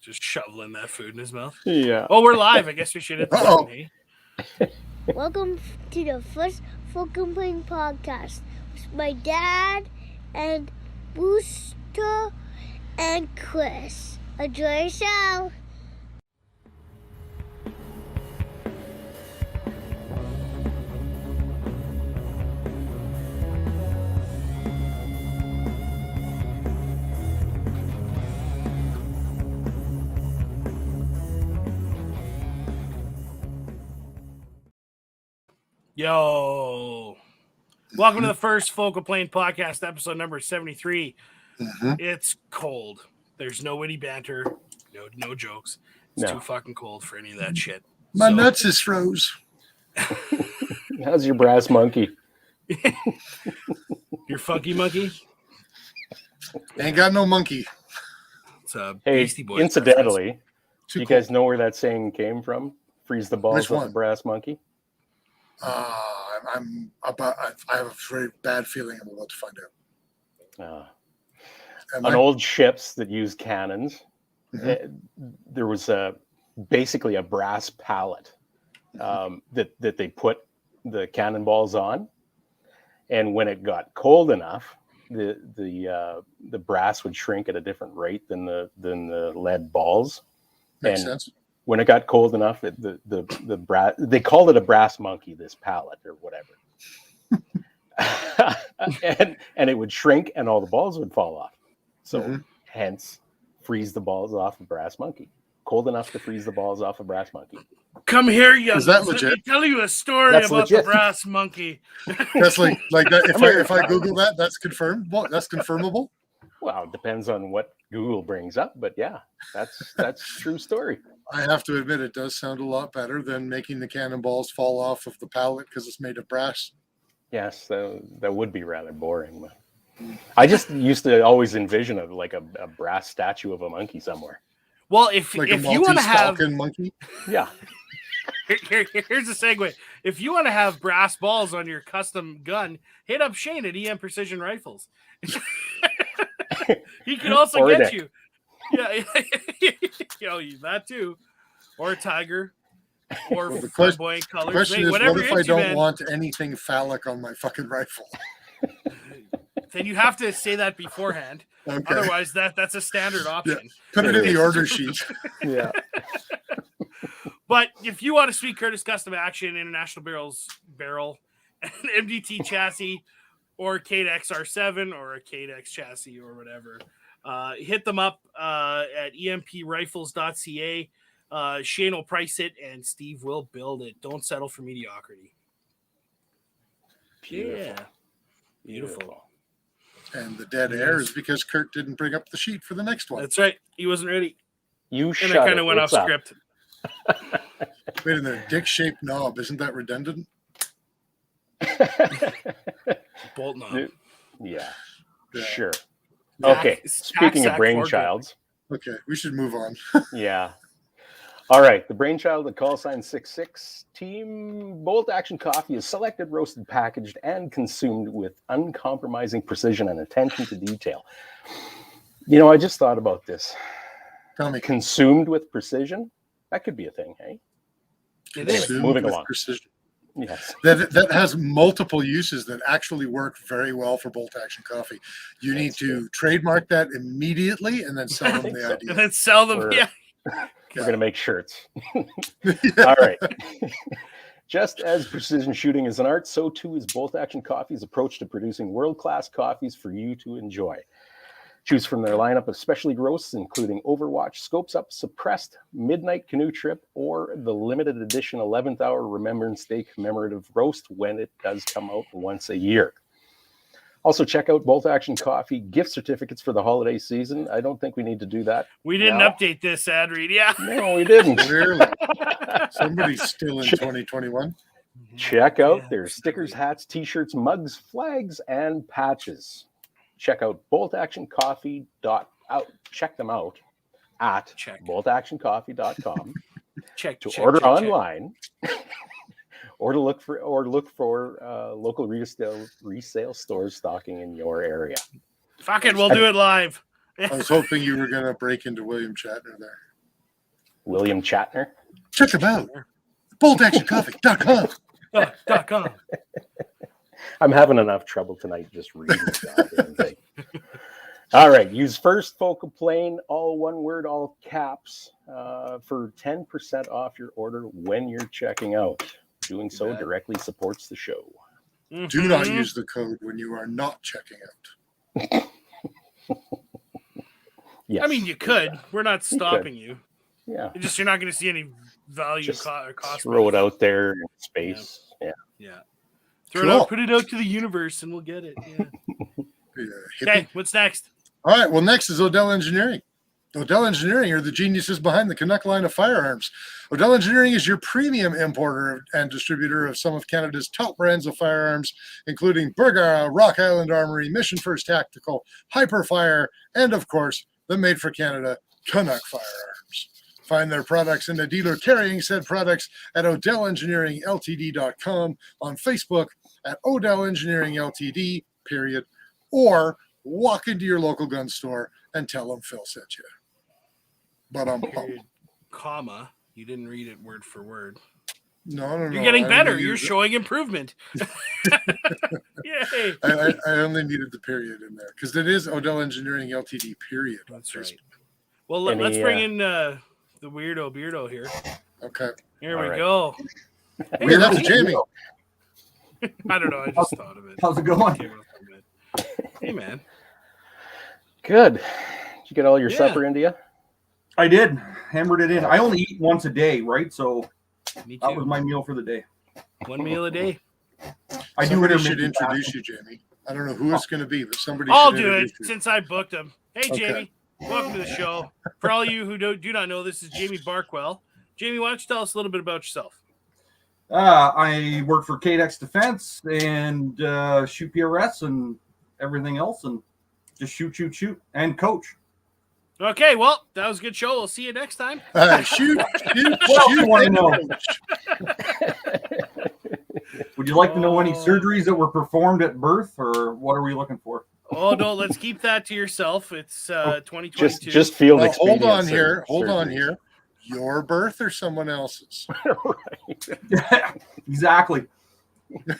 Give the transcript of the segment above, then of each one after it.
Just shoveling that food in his mouth. Yeah. Oh, we're live. I guess we should hit the button, hey? Welcome to the first Full Complaint podcast with my dad and Booster and Chris. Enjoy your show. Yo. Welcome to the first Full Complaint podcast, episode number 73. It's cold. There's no witty banter, no jokes. It's too fucking cold for any of that shit. My nuts is froze. How's your brass monkey? Your funky monkey? Ain't got no monkey. It's a Hey, Beastie Boys incidentally, Too you cold. guys know where that saying came from? Freeze the balls Which off one? a brass monkey? I have a very bad feeling I'm about to find out. Am On I? old ships that used cannons, there was basically a brass pallet that they put the cannonballs on, and when it got cold enough, the brass would shrink at a different rate than the lead balls. Makes and sense. When it got cold enough, the brass, they called it a brass monkey, this pallet or whatever. and it would shrink and all the balls would fall off. So hence freeze the balls off a brass monkey. Cold enough to freeze the balls off a brass monkey. Come here, young. Is that Let legit? me tell you a story That's about legit. the brass monkey. That's like that. If I Google that, that's confirmed. Well, that's confirmable. Well, it depends on what Google brings up, but yeah, that's true story. I have to admit, it does sound a lot better than making the cannonballs fall off of the pallet because it's made of brass. Yes, that would be rather boring. But I just used to always envision a brass statue of a monkey somewhere. Well, if Like you a want to have Maltese Falcon monkey. Yeah. here's a segue. If you want to have brass balls on your custom gun, hit up Shane at EM Precision Rifles. He can also Or get Nick. you. Yeah, that too. Or Tiger. Or Well, the flamboyant The colors. question Hey, is, whatever what if I hits you, don't man. want anything phallic on my fucking rifle? Then you have to say that beforehand. Okay. Otherwise, that's a standard option. Put it in the order sheet. Yeah. But if you want a sweet Curtis Custom Action International Barrel, an MDT chassis, or Cadex R7, or a Cadex chassis, or whatever, hit them up at emprifles.ca. Shane will price it, and Steve will build it. Don't settle for mediocrity. Beautiful. Yeah. Beautiful. And the dead air is because Kurt didn't bring up the sheet for the next one. That's right. He wasn't ready. You And shut I kind it. of went off It's up. script. Wait a minute, dick-shaped knob, isn't that redundant? Bolt knob. Yeah. Yeah. Sure. Sack- Okay. sack, Speaking of sack, brainchilds. Okay, we should move on. Yeah. All right. The brainchild of call sign 66 team Bolt Action Coffee is selected, roasted, packaged, and consumed with uncompromising precision and attention to detail. I just thought about this. Tell me. Consumed with precision? That could be a thing, hey? It is. Consumed Moving with along. precision. Yes. That has multiple uses that actually work very well for Bolt Action Coffee. You need to trademark that immediately and then sell them think the so. And idea. then sell them. Or- Yeah. We're going to make shirts. All right. Just as precision shooting is an art, so too is Bolt Action Coffee's approach to producing world-class coffees for you to enjoy. Choose from their lineup of specialty roasts, including Overwatch, Scopes Up, Suppressed, Midnight Canoe Trip, or the limited edition 11th Hour Remembrance Day commemorative roast when it does come out once a year. Also, check out Bolt Action Coffee gift certificates for the holiday season. I don't think we need to do that. We didn't now. update this ad read. Yeah. No, we didn't. Clearly. Somebody's still in 2021. Check out Yeah. their stickers, hats, t-shirts, mugs, flags, and patches. Check out boltactioncoffee.out. Check them out at Check. boltactioncoffee.com Check. to check, order check, check. online or to look for local resale stores stocking in your area. Fuck it. We'll do it live. I was hoping you were going to break into William Shatner there. William Shatner. Check them out. BoltActionCoffee.com. .com. I'm having enough trouble tonight just reading the goddamn thing. All right. Use first focal plane, all one word, all caps, for 10% off your order when you're checking out. Doing so directly supports the show. Do not use the code when you are not checking out. Yes. I mean, you could. We're not stopping you. Yeah. It's just you're not going to see any value Just or cost. throw it out there in space. Yeah. Yeah. Throw Cool. it out, put it out to the universe, and we'll get it. Yeah. Okay, what's next? All right. Well, next is Odell Engineering. Odell Engineering are the geniuses behind the Canuck line of firearms. Odell Engineering is your premium importer and distributor of some of Canada's top brands of firearms, including Bergara, Rock Island Armory, Mission First Tactical, Hyperfire, and of course, the made for Canada Canuck firearms. Find their products and the dealer carrying said products at OdellEngineeringLTD.com, on Facebook at Odell Engineering Ltd, period, or walk into your local gun store and tell them Phil sent you. But Period, comma. You didn't read it word for word. No. You're getting I better. only You're needed- showing improvement. Yay. I only needed the period in there because it is Odell Engineering Ltd, period. That's right. Well, let's bring in the weirdo beardo here. Okay. Here All we right. go. Hey, that's Jamie. I don't know. I just thought of it. How's it going? Came up with it. Hey, man. Good. Did you get all your Yeah. supper into you? I did. Hammered it in. I only eat once a day, right? So Me that was too. my meal for the day. One meal a day. I do Somebody should intermittent introduce fasting. you, Jamie. I don't know who it's going to be, but somebody I'll should do it introduce you. since I booked him. Hey, Okay. Jamie. Welcome to the show. For all you who do not know, this is Jamie Barkwell. Jamie, why don't you tell us a little bit about yourself? I work for Cadex Defense and shoot PRS and everything else, and just shoot, and coach. Okay, well, that was a good show. We'll see you next time. Shoot. What else you want to know? Would you like to know any surgeries that were performed at birth, or what are we looking for? Oh, no, let's keep that to yourself. It's 2022. Just field Well, experience. hold on here. Hold on here. Your birth or someone else's? Right. Exactly.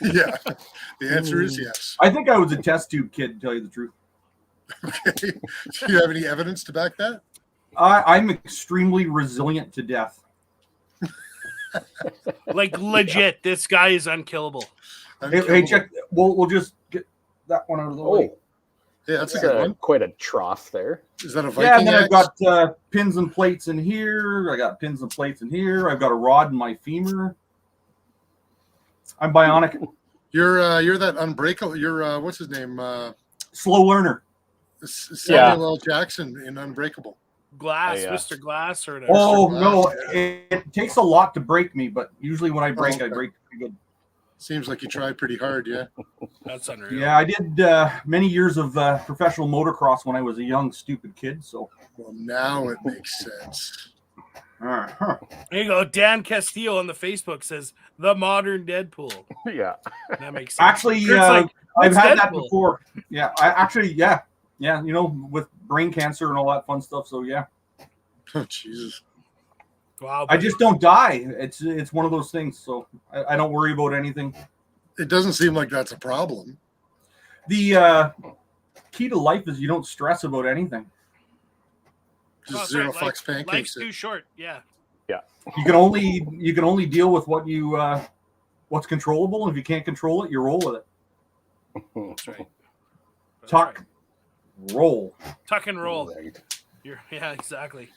Yeah. The answer is yes. I think I was a test tube kid, to tell you the truth. Okay. Do you have any evidence to back that? I'm extremely resilient to death. Like, legit, this guy is unkillable. Hey, check. We'll just get that one out of the way. Oh, Yeah, that's a that's good one. quite a trough there. Is that a Yeah, Viking and then I've axe? got pins and plates in here. I got pins and plates in here. I've got a rod in my femur. I'm bionic. You're that unbreakable. You're what's his name? Slow learner. Samuel L. Jackson in Unbreakable. Glass, Yeah. Mr. Glass, or whatever. Oh, Glass, no. yeah. It takes a lot to break me, but usually when I break, okay. I break pretty good. Seems like you tried pretty hard, yeah. That's unreal. Yeah, I did many years of professional motocross when I was a young, stupid kid. So, Well, now it makes sense. uh-huh. There you go. Dan Castillo on the Facebook says, the modern Deadpool. Yeah. That makes sense. Actually, Kurt's like, I've "What's had that Deadpool?" before. Yeah, yeah, you know, with brain cancer and all that fun stuff. So yeah, Oh, Jesus. Wow. I just don't die. It's one of those things. So I don't worry about anything. It doesn't seem like that's a problem. The key to life is you don't stress about anything. Just that's zero right, fucks Life's pancakes. too short. Yeah. You can only deal with what you what's controllable. And if you can't control it, you roll with it. That's right. That's Tuck, right. roll. Tuck and roll. Right. Yeah, exactly.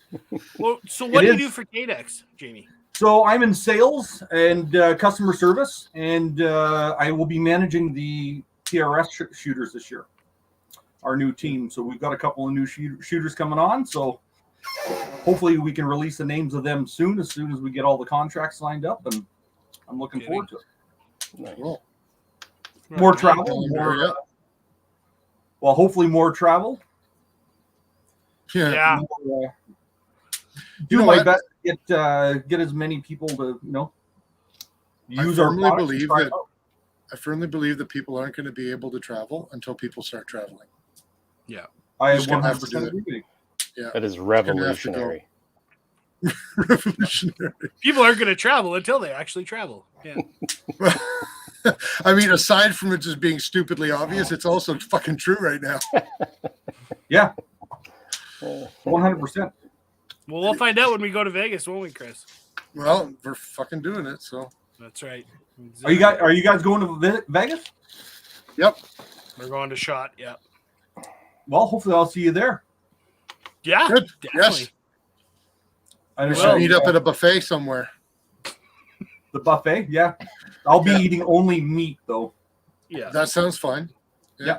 Well, so what do you is. do for Cadex, Jamie? So I'm in sales and customer service, and I will be managing the PRS shooters this year. Our new team. So we've got a couple of new shooters coming on. So hopefully we can release the names of them soon as we get all the contracts lined up, and I'm looking forward to it. Nice. Cool. More Right. travel, Hurry up. well, hopefully more travel. Yeah. Yeah. More, You do know my what? best to get as many people to use I our firmly products and believe try it that- out. I firmly believe that people aren't going to be able to travel until people start traveling. Yeah. I Just gonna have to 100% do that. agree with you. Yeah. That is Gonna have to go. revolutionary. Revolutionary. People aren't going to travel until they actually travel. Yeah. I mean, aside from it just being stupidly obvious, it's also fucking true right now. Yeah, 100%. Well, we'll find out when we go to Vegas, won't we, Chris? Well, we're fucking doing it, so That's right. Are you guys going to Vegas? yep. We're going to SHOT. Yeah. Well, hopefully I'll see you there. Yeah. Good. Definitely. Yes. I We know, should meet up at a buffet somewhere. the buffet. Yeah, I'll be eating only meat though. Yeah. That sounds fine. Yeah.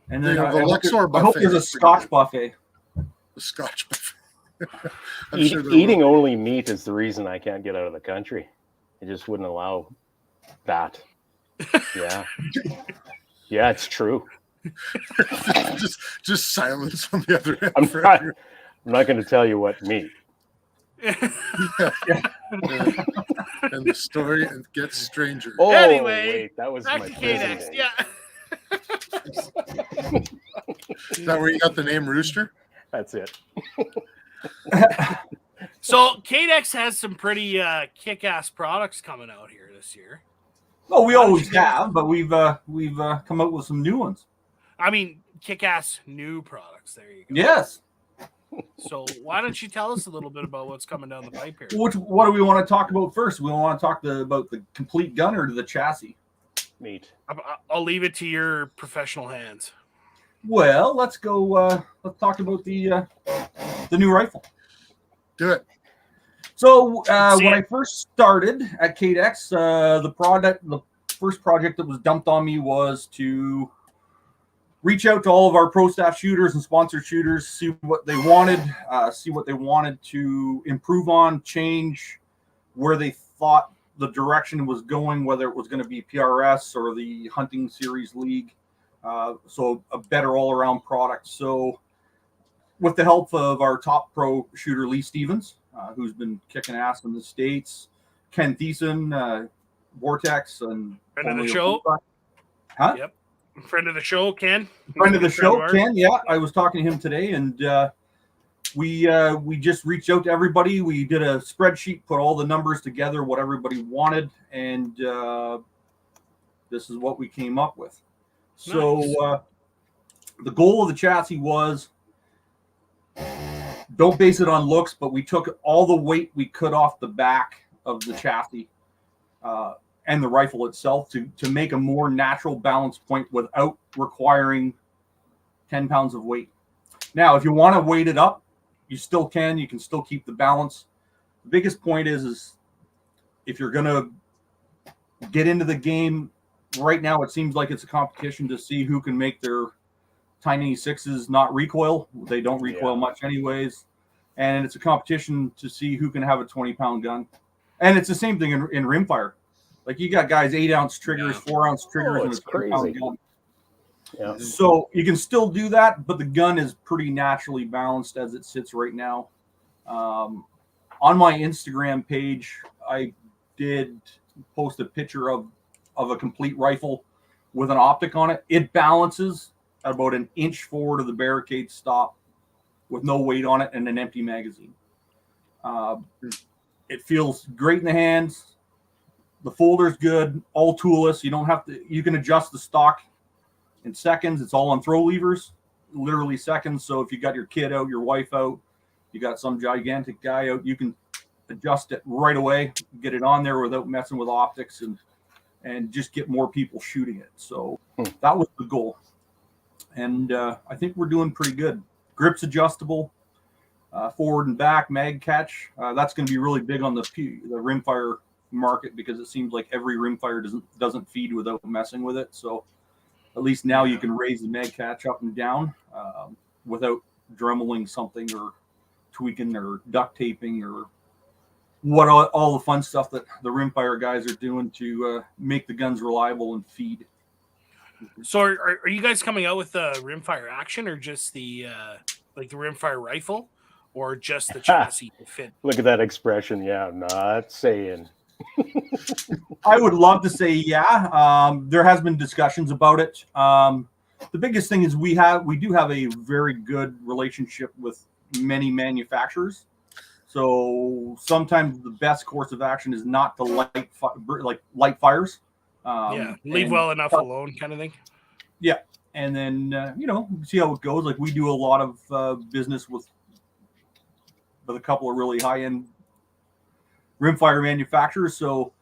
And then They have I the hope Luxor I hope buffet. there's a Scotch buffet. The Scotch buffet. I'm sure there Eating will. only meat is the reason I can't get out of the country. They just wouldn't allow that. Yeah. Yeah, it's true. just silence on the other end. I'm for not, everyone. I'm not going to tell you what meat. And the story gets stranger. Oh, Anyway, wait, that was Back my to prison Cadex. days. Yeah. Is that where you got the name Rooster? That's it. So Cadex has some pretty kick-ass products coming out here this year. Well, we Why don't always you give us- have, but we've come out with some new ones. I mean, kick-ass new products. There you go. Yes. So why don't you tell us a little bit about what's coming down the pipe here? What do we want to talk about first? We want to talk about the complete gun or the chassis? Meat. I'll leave it to your professional hands. Well, let's go. Let's talk about the new rifle. Do it. So See when it. I first started at Cadex, the first project that was dumped on me was to reach out to all of our pro staff shooters and sponsored shooters, see what they wanted to improve on, change, where they thought the direction was going, whether it was going to be PRS or the Hunting Series League. So a better all-around product. So with the help of our top pro shooter, Lee Stevens, who's been kicking ass in the States, Ken Thiessen, Vortex, and Friend of the only a show. Huh? Yep. Friend of the show, Ken. Friend of the show, ours. Ken. Yeah, I was talking to him today, and we just reached out to everybody. We did a spreadsheet, put all the numbers together, what everybody wanted, and this is what we came up with. So Nice. the goal of the chassis was, don't base it on looks, but we took all the weight we could off the back of the chassis and the rifle itself to make a more natural balance point without requiring 10 pounds of weight. Now, if you want to weight it up, you still can. You can still keep the balance. The biggest point is if you're going to get into the game, right now it seems like it's a competition to see who can make their Tiny Sixes not recoil. They don't recoil much anyways. And it's a competition to see who can have a 20-pound gun. And it's the same thing in rimfire. Like you got guys 8-ounce triggers, 4-ounce triggers, and it's a 20-pound crazy. gun. Yeah. So you can still do that, but the gun is pretty naturally balanced as it sits right now. On my Instagram page, I did post a picture of a complete rifle with an optic on it. It balances at about an inch forward of the barricade stop with no weight on it and an empty magazine. It feels great in the hands. The folder's good, all toolless. You don't have to, you can adjust the stock in seconds. It's all on throw levers, literally seconds. So if you got your kid out, your wife out, you got some gigantic guy out, you can adjust it right away, get it on there without messing with optics and just get more people shooting it. So that was the goal. And I think we're doing pretty good. Grip's adjustable, forward and back, mag catch. That's going to be really big on the rimfire market because it seems like every rimfire doesn't feed without messing with it. So at least now you can raise the mag catch up and down without dremeling something or tweaking or duct taping or what all the fun stuff that the rimfire guys are doing to make the guns reliable and feed. So are you guys coming out with the rimfire action or just the like the rimfire rifle or just the chassis to fit? Look at that expression. Yeah, I'm not saying. I would love to say, yeah. There has been discussions about it. the biggest thing is we do have a very good relationship with many manufacturers. So sometimes the best course of action is not to light fires. Leave well enough alone, kind of thing. Yeah, and then see how it goes. Like we do a lot of business with a couple of really high end rimfire manufacturers. So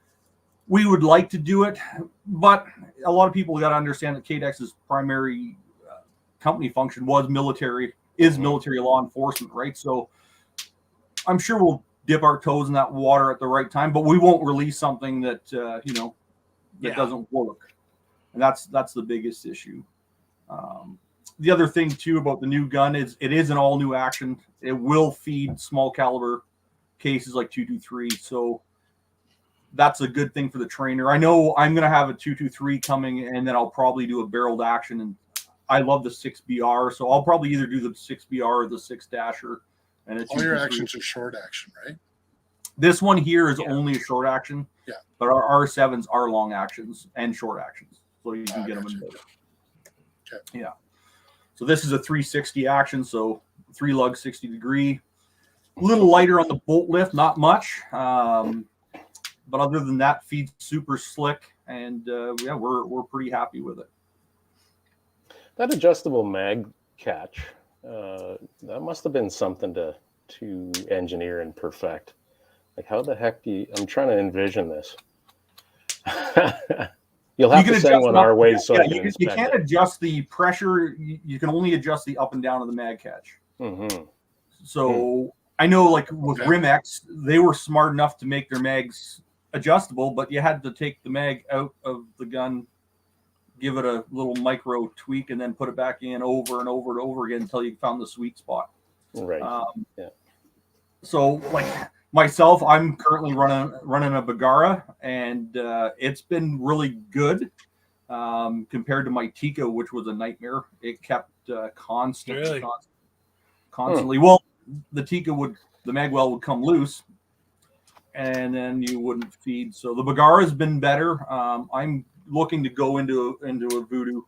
we would like to do it, but a lot of people got to understand that Cadex's primary company function was military law enforcement, right? So I'm sure we'll dip our toes in that water at the right time, but we won't release something that doesn't work, and that's the biggest issue. The other thing too about the new gun is it is an all new action. It will feed small caliber cases like 223, so that's a good thing for the trainer. I know I'm going to have a 223 coming, and then I'll probably do a barreled action. And I love the 6BR, so I'll probably either do the 6BR or the 6-dasher. And all your actions are short action, right? This one here is only a short action. Yeah. But our R7s are long actions and short actions, so you can get them in both. Okay. Yeah. So this is a 360 action, so 3 lug 60 degree. A little lighter on the bolt lift, not much. But other than that, feeds super slick, and we're pretty happy with it. That adjustable mag catch, that must have been something to engineer and perfect. Like, how the heck I'm trying to envision this. You'll have to send one our way so I can inspect you can't adjust the pressure. You can only adjust the up and down of the mag catch. Mm-hmm. So I know, like with Rimex, they were smart enough to make their mags adjustable, but you had to take the mag out of the gun, give it a little micro tweak, and then put it back in over and over and over again until you found the sweet spot. Right. So, like myself, I'm currently running a Bagara, and it's been really good compared to my Tikka, which was a nightmare. It kept constantly. Well, the Tikka the magwell would come loose, and then you wouldn't feed. So the Bagara has been better. I'm looking to go into a Voodoo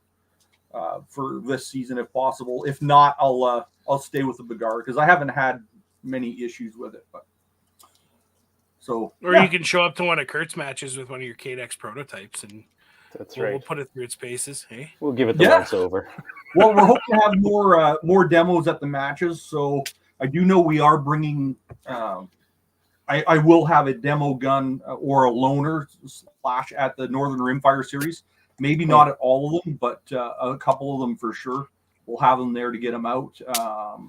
for this season if possible. If not, I'll stay with the Bagara because I haven't had many issues with it. But you can show up to one of Kurt's matches with one of your Cadex prototypes, and we'll put it through its paces. Hey, we'll give it the once over. Well, we're hoping to have more demos at the matches. So I do know we are bringing. I will have a demo gun or a loaner / at the Northern Rimfire Series. Maybe not at all of them, but a couple of them for sure. We'll have them there to get them out.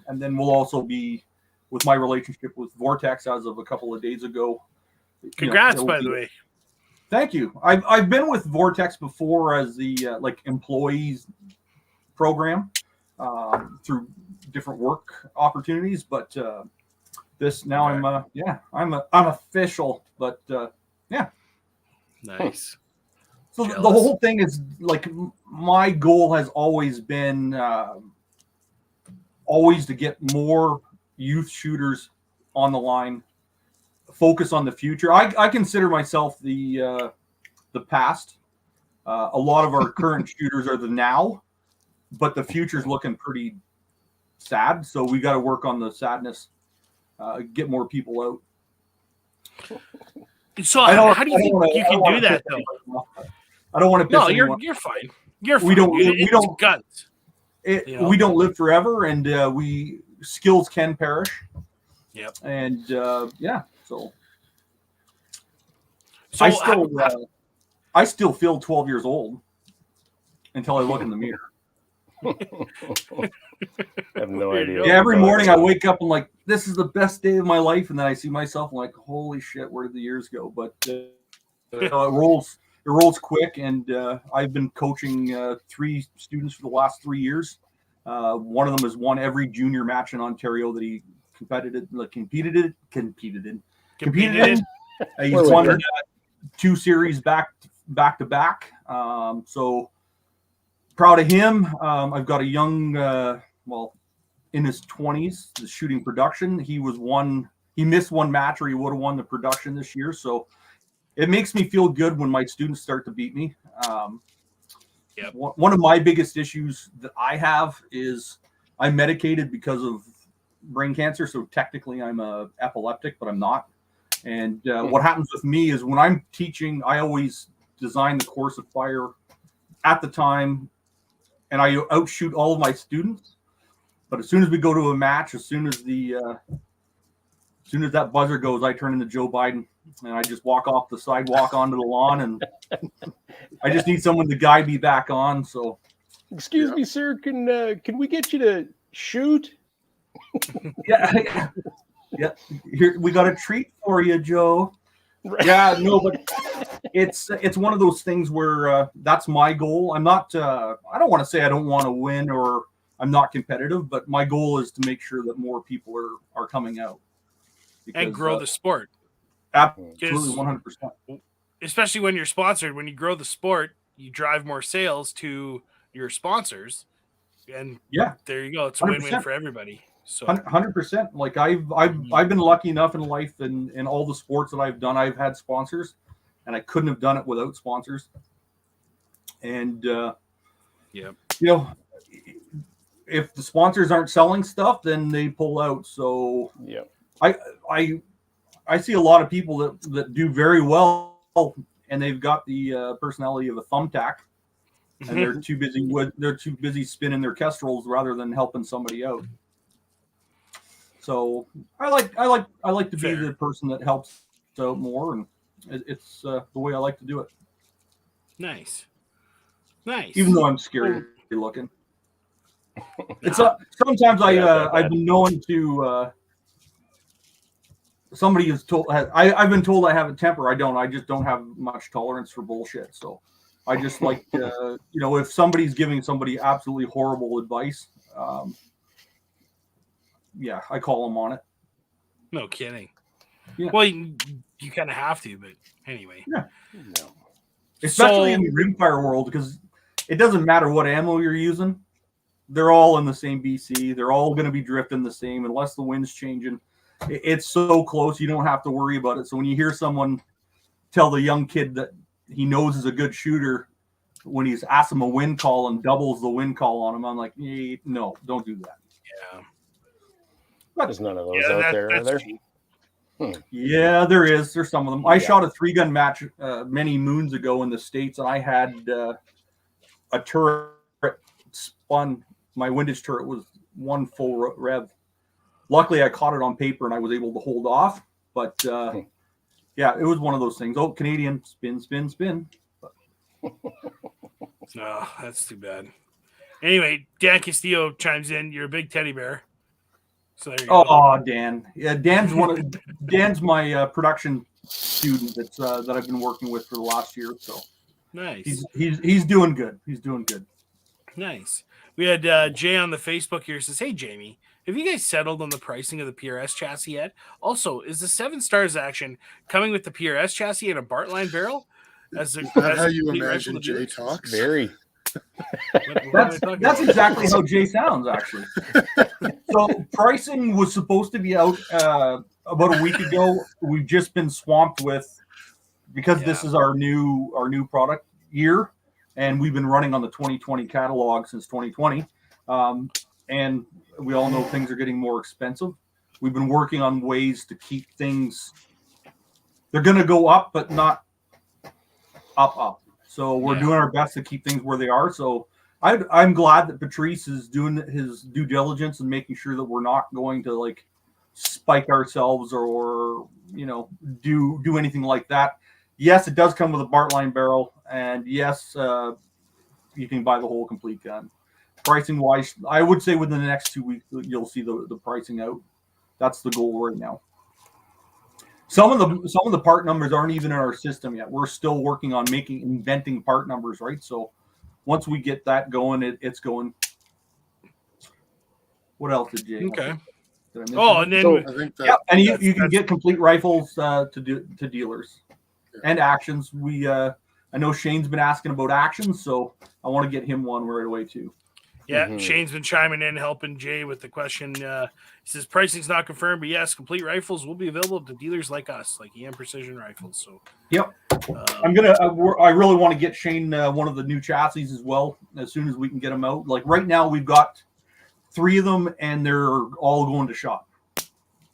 And then we'll also be, with my relationship with Vortex as of a couple of days ago. Congrats, by the way. Thank you. I've been with Vortex before as the employees program through different work opportunities, but this now I'm official, but nice. So the whole thing is like my goal has always been always to get more youth shooters on the line, focus on the future. I consider myself the past. A lot of our current shooters are the now, but the future's looking pretty sad. So we got to work on the sadness, get more people out. So how do you think you can do that though? I don't want to. No, you're fine. You're fine. We don't guns. We don't live forever, and skills can perish. Yep. And so I still feel 12 years old until I look in the mirror. I have no idea. Yeah, every morning I wake up and like, this is the best day of my life, and then I see myself and like, holy shit, where did the years go? But it rolls quick, and I've been coaching 3 students for the last 3 years. One of them has won every junior match in Ontario that he competed in. He's won 2 series back to back. So proud of him. I've got a young, in his 20s, the shooting production. He missed one match, or he would have won the production this year. So it makes me feel good when my students start to beat me. Yep. One of my biggest issues that I have is I'm medicated because of brain cancer. So technically I'm a epileptic, but I'm not. And what happens with me is when I'm teaching, I always design the course of fire at the time, and I outshoot all of my students. But as soon as we go to a match, as soon as that buzzer goes, I turn into Joe Biden and I just walk off the sidewalk onto the lawn, and I just need someone to guide me back on. So, Excuse me, sir. Can we get you to shoot? yeah. Here we got a treat for you, Joe. Yeah, no, but it's one of those things where that's my goal. I'm not. I don't want to say I don't want to win or I'm not competitive, but my goal is to make sure that more people are coming out and grow the sport. Absolutely, 100%. Especially when you're sponsored, when you grow the sport, you drive more sales to your sponsors, and there you go. It's a 100%. win-win for everybody. So 100%. Like I've been lucky enough in life, and in all the sports that I've done, I've had sponsors, and I couldn't have done it without sponsors. And you know, if the sponsors aren't selling stuff, then they pull out. So I see a lot of people that do very well, and they've got the personality of a thumbtack, and they're too busy spinning their kestrels rather than helping somebody out. So I like to be the person that helps out more, and it's the way I like to do it. Nice. Even though I'm scary looking. It's sometimes I've been known to. Somebody has told. I've been told I have a temper. I don't. I just don't have much tolerance for bullshit. So I just like if somebody's giving somebody absolutely horrible advice, I call them on it. No kidding. Yeah. Well, you kind of have to, but anyway. Yeah. No. Especially in the rimfire world, because it doesn't matter what ammo you're using. They're all in the same BC. They're all going to be drifting the same unless the wind's changing. It's so close, you don't have to worry about it. So when you hear someone tell the young kid that he knows is a good shooter when he's asked him a wind call and doubles the wind call on him, I'm like, no, don't do that. Yeah. There's none of those out there, are there? Yeah, there is. There's some of them. I shot a 3-gun match many moons ago in the States, and I had a turret spun. My windage turret was one full rev. Luckily, I caught it on paper and I was able to hold off. But it was one of those things. Oh, Canadian, spin, spin, spin. No, that's too bad. Anyway, Dan Castillo chimes in. You're a big teddy bear. So there you go. Oh, Dan. Yeah, Dan's my production student that I've been working with for the last year. So nice. He's doing good. He's doing good. Nice. We had Jay on the Facebook here says, "Hey Jamie, have you guys settled on the pricing of the PRS chassis yet? Also, is the 7 Stars action coming with the PRS chassis and a Bartline barrel?" Is that how you imagine Jay talks? Very. That's exactly how Jay sounds, actually. So pricing was supposed to be out about a week ago. We've just been swamped with, because this is our new product year, and we've been running on the 2020 catalog since 2020. And we all know things are getting more expensive. We've been working on ways to keep things. They're going to go up, but not up. So we're doing our best to keep things where they are. So I'm glad that Patrice is doing his due diligence and making sure that we're not going to like spike ourselves or do anything like that. Yes, it does come with a Bartline barrel, and yes, you can buy the whole complete gun. Pricing wise, I would say within the next 2 weeks you'll see the pricing out. That's the goal right now. Some of the part numbers aren't even in our system yet. We're still working on inventing part numbers, right? So once we get that going, it's going. What else did Jay? Okay. Did I miss and then I think that, and you can get complete rifles to dealers and actions. I know Shane's been asking about actions, so I want to get him one right away too. Yeah, Mhm. Shane's been chiming in, helping Jay with the question. He says pricing's not confirmed, but yes, complete rifles will be available to dealers like us, like EM Precision Rifles. So, Yep. I really want to get Shane one of the new chassis as well as soon as we can get them out. Like right now, we've got 3 of them, and they're all going to shop.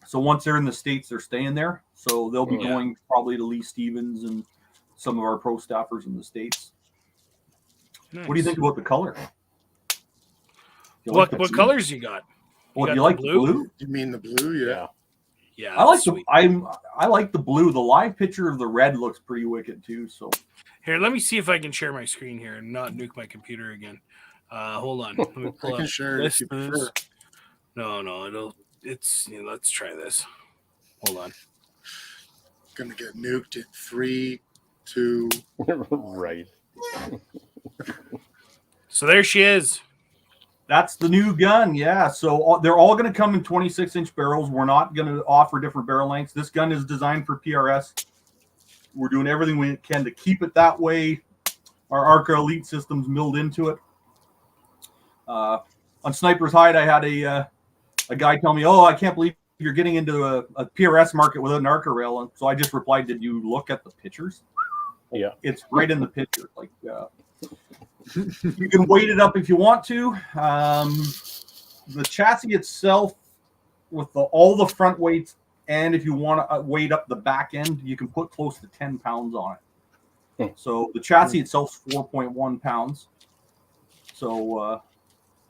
So once they're in the States, they're staying there. So they'll be going probably to Lee Stevens and some of our pro staffers in the States. nice. What do you think about the color? What colors you got? Well, got you the like blue? the blue? You mean the blue? Yeah. Yeah, I like sweet. I like the blue. The live picture of the red looks pretty wicked too. So Here, let me see if I can share my screen here and not nuke my computer again. Hold on. Let me I pull can up share it if you prefer. No, let's try this. Hold on. Gonna get nuked in 3, 2. Right. So there she is. that's the new gun. Yeah. So they're all going to come in 26-inch barrels. We're not going to offer different barrel lengths. This gun is designed for PRS. We're doing everything we can to keep it that way. Our Arca Elite system's milled into it. On Sniper's Hide, I had a guy tell me, "Oh, I can't believe you're getting into a PRS market without an Arca rail." And so I just replied, "Did you look at the pictures?" Yeah. It's right in the picture. Like you can weight it up if you want to. The chassis itself, with all the front weights, and if you want to weight up the back end, you can put close to 10 pounds on it. So the chassis itself is 4.1 pounds. So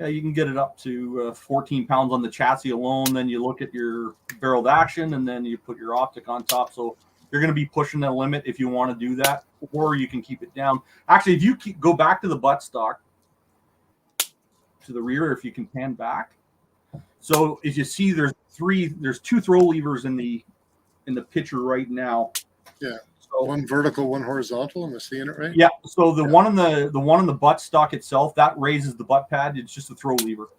yeah, you can get it up to 14 pounds on the chassis alone. Then you look at your barreled action, and then you put your optic on top. So you're going to be pushing the limit if you want to do that, or you can keep it down. Actually, if you go back to the buttstock, to the rear, if you can pan back. So as you see, there's 2 throw levers in the picture right now. Yeah. So One vertical, one horizontal. Am I seeing it right? yeah. So the one in the buttstock itself, that raises the butt pad. It's just a throw lever.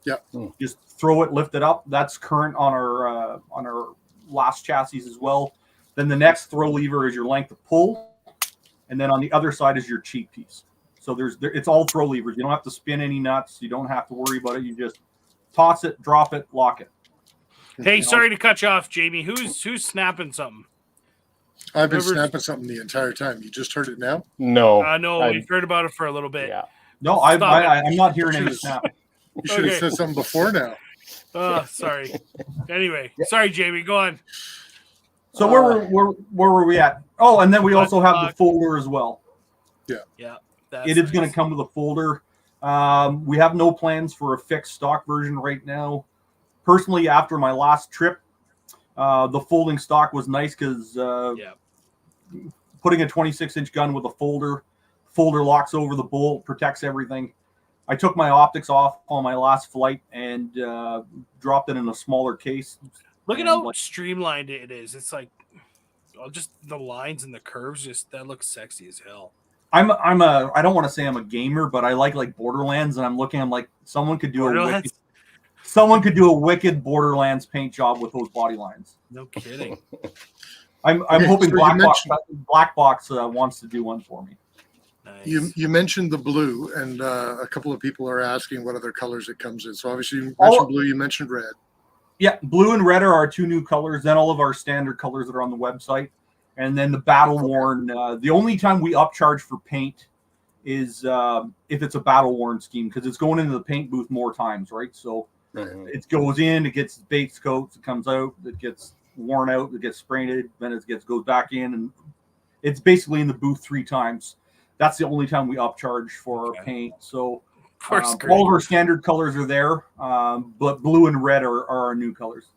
Yeah. Just throw it, lift it up. That's current on our last chassis as well. Then the next throw lever is your length of pull, and then on the other side is your cheek piece. So it's all throw levers. You don't have to spin any nuts. You don't have to worry about it. You just toss it, drop it, lock it. Hey, sorry to cut you off, Jamie. Who's snapping something? I've been snapping something the entire time. You just heard it now? No. No, we've heard about it for a little bit. Yeah. No, I'm not hearing any snap. You should have said something before now. Oh, sorry. Anyway, sorry, Jamie. Go on. So where were we at? Oh, and then we also have the folder as well. Yeah. It is going to come with a folder. We have no plans for a fixed stock version right now. Personally, after my last trip, the folding stock was nice because putting a 26-inch gun with a folder locks over the bolt, protects everything. I took my optics off on my last flight and dropped it in a smaller case. Look at how streamlined it is. It's like just the lines and the curves. That looks sexy as hell. I don't want to say I'm a gamer, but I like Borderlands, and I'm like someone could do a wicked Borderlands paint job with those body lines. No kidding. I'm hoping Black Box wants to do one for me. Nice. You mentioned the blue, and a couple of people are asking what other colors it comes in. So obviously you mentioned blue, you mentioned red. Yeah, blue and red are our 2 new colors. Then all of our standard colors that are on the website. And then the battle worn. The only time we upcharge for paint is if it's a battle worn scheme, because it's going into the paint booth more times, right? So it goes in, it gets base coats, it comes out, it gets worn out, it gets sprayed, then it goes back in, and it's basically in the booth 3 times. That's the only time we upcharge for our paint. So all of our standard colors are there, but blue and red are our new colors.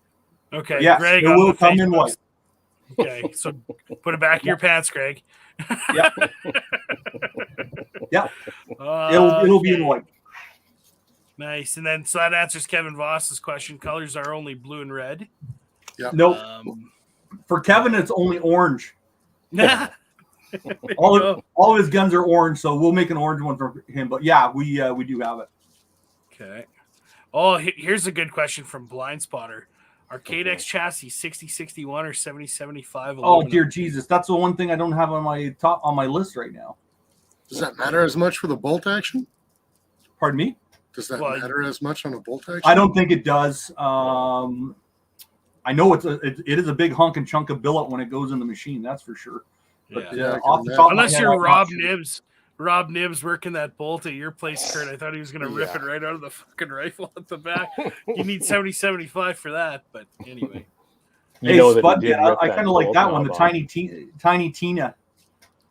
Okay. Yes, Greg, it will come in white. Okay, so put it back in your pants, Greg. Yeah. Yeah. It'll be in white. Nice. And then so that answers Kevin Voss's question. Colors are only blue and red. Yeah. Nope. For Kevin, it's only orange. All of his guns are orange, so we'll make an orange one for him. But yeah, we do have it. Okay. Oh, here's a good question from Blind Spotter. Are Cadex chassis 6061 or 7075? Oh dear Jesus, that's the one thing I don't have on my list right now. Does that matter as much for the bolt action? Pardon me? Does that Well, matter as much on a bolt action? I don't think it does. I know it is a big hunk and chunk of billet when it goes in the machine. That's for sure. But Yeah, I can off the top of my unless head, you're I'm not Rob sure. Nibbs. Rob Nibbs working that bolt at your place, Kurt. I thought he was going to rip Yeah. it right out of the fucking rifle at the back. You need 70-75 for that, but anyway. You Hey, know that Spud, he did yeah, rip I that kind of like bolt that one, the knob off. Tiny Tina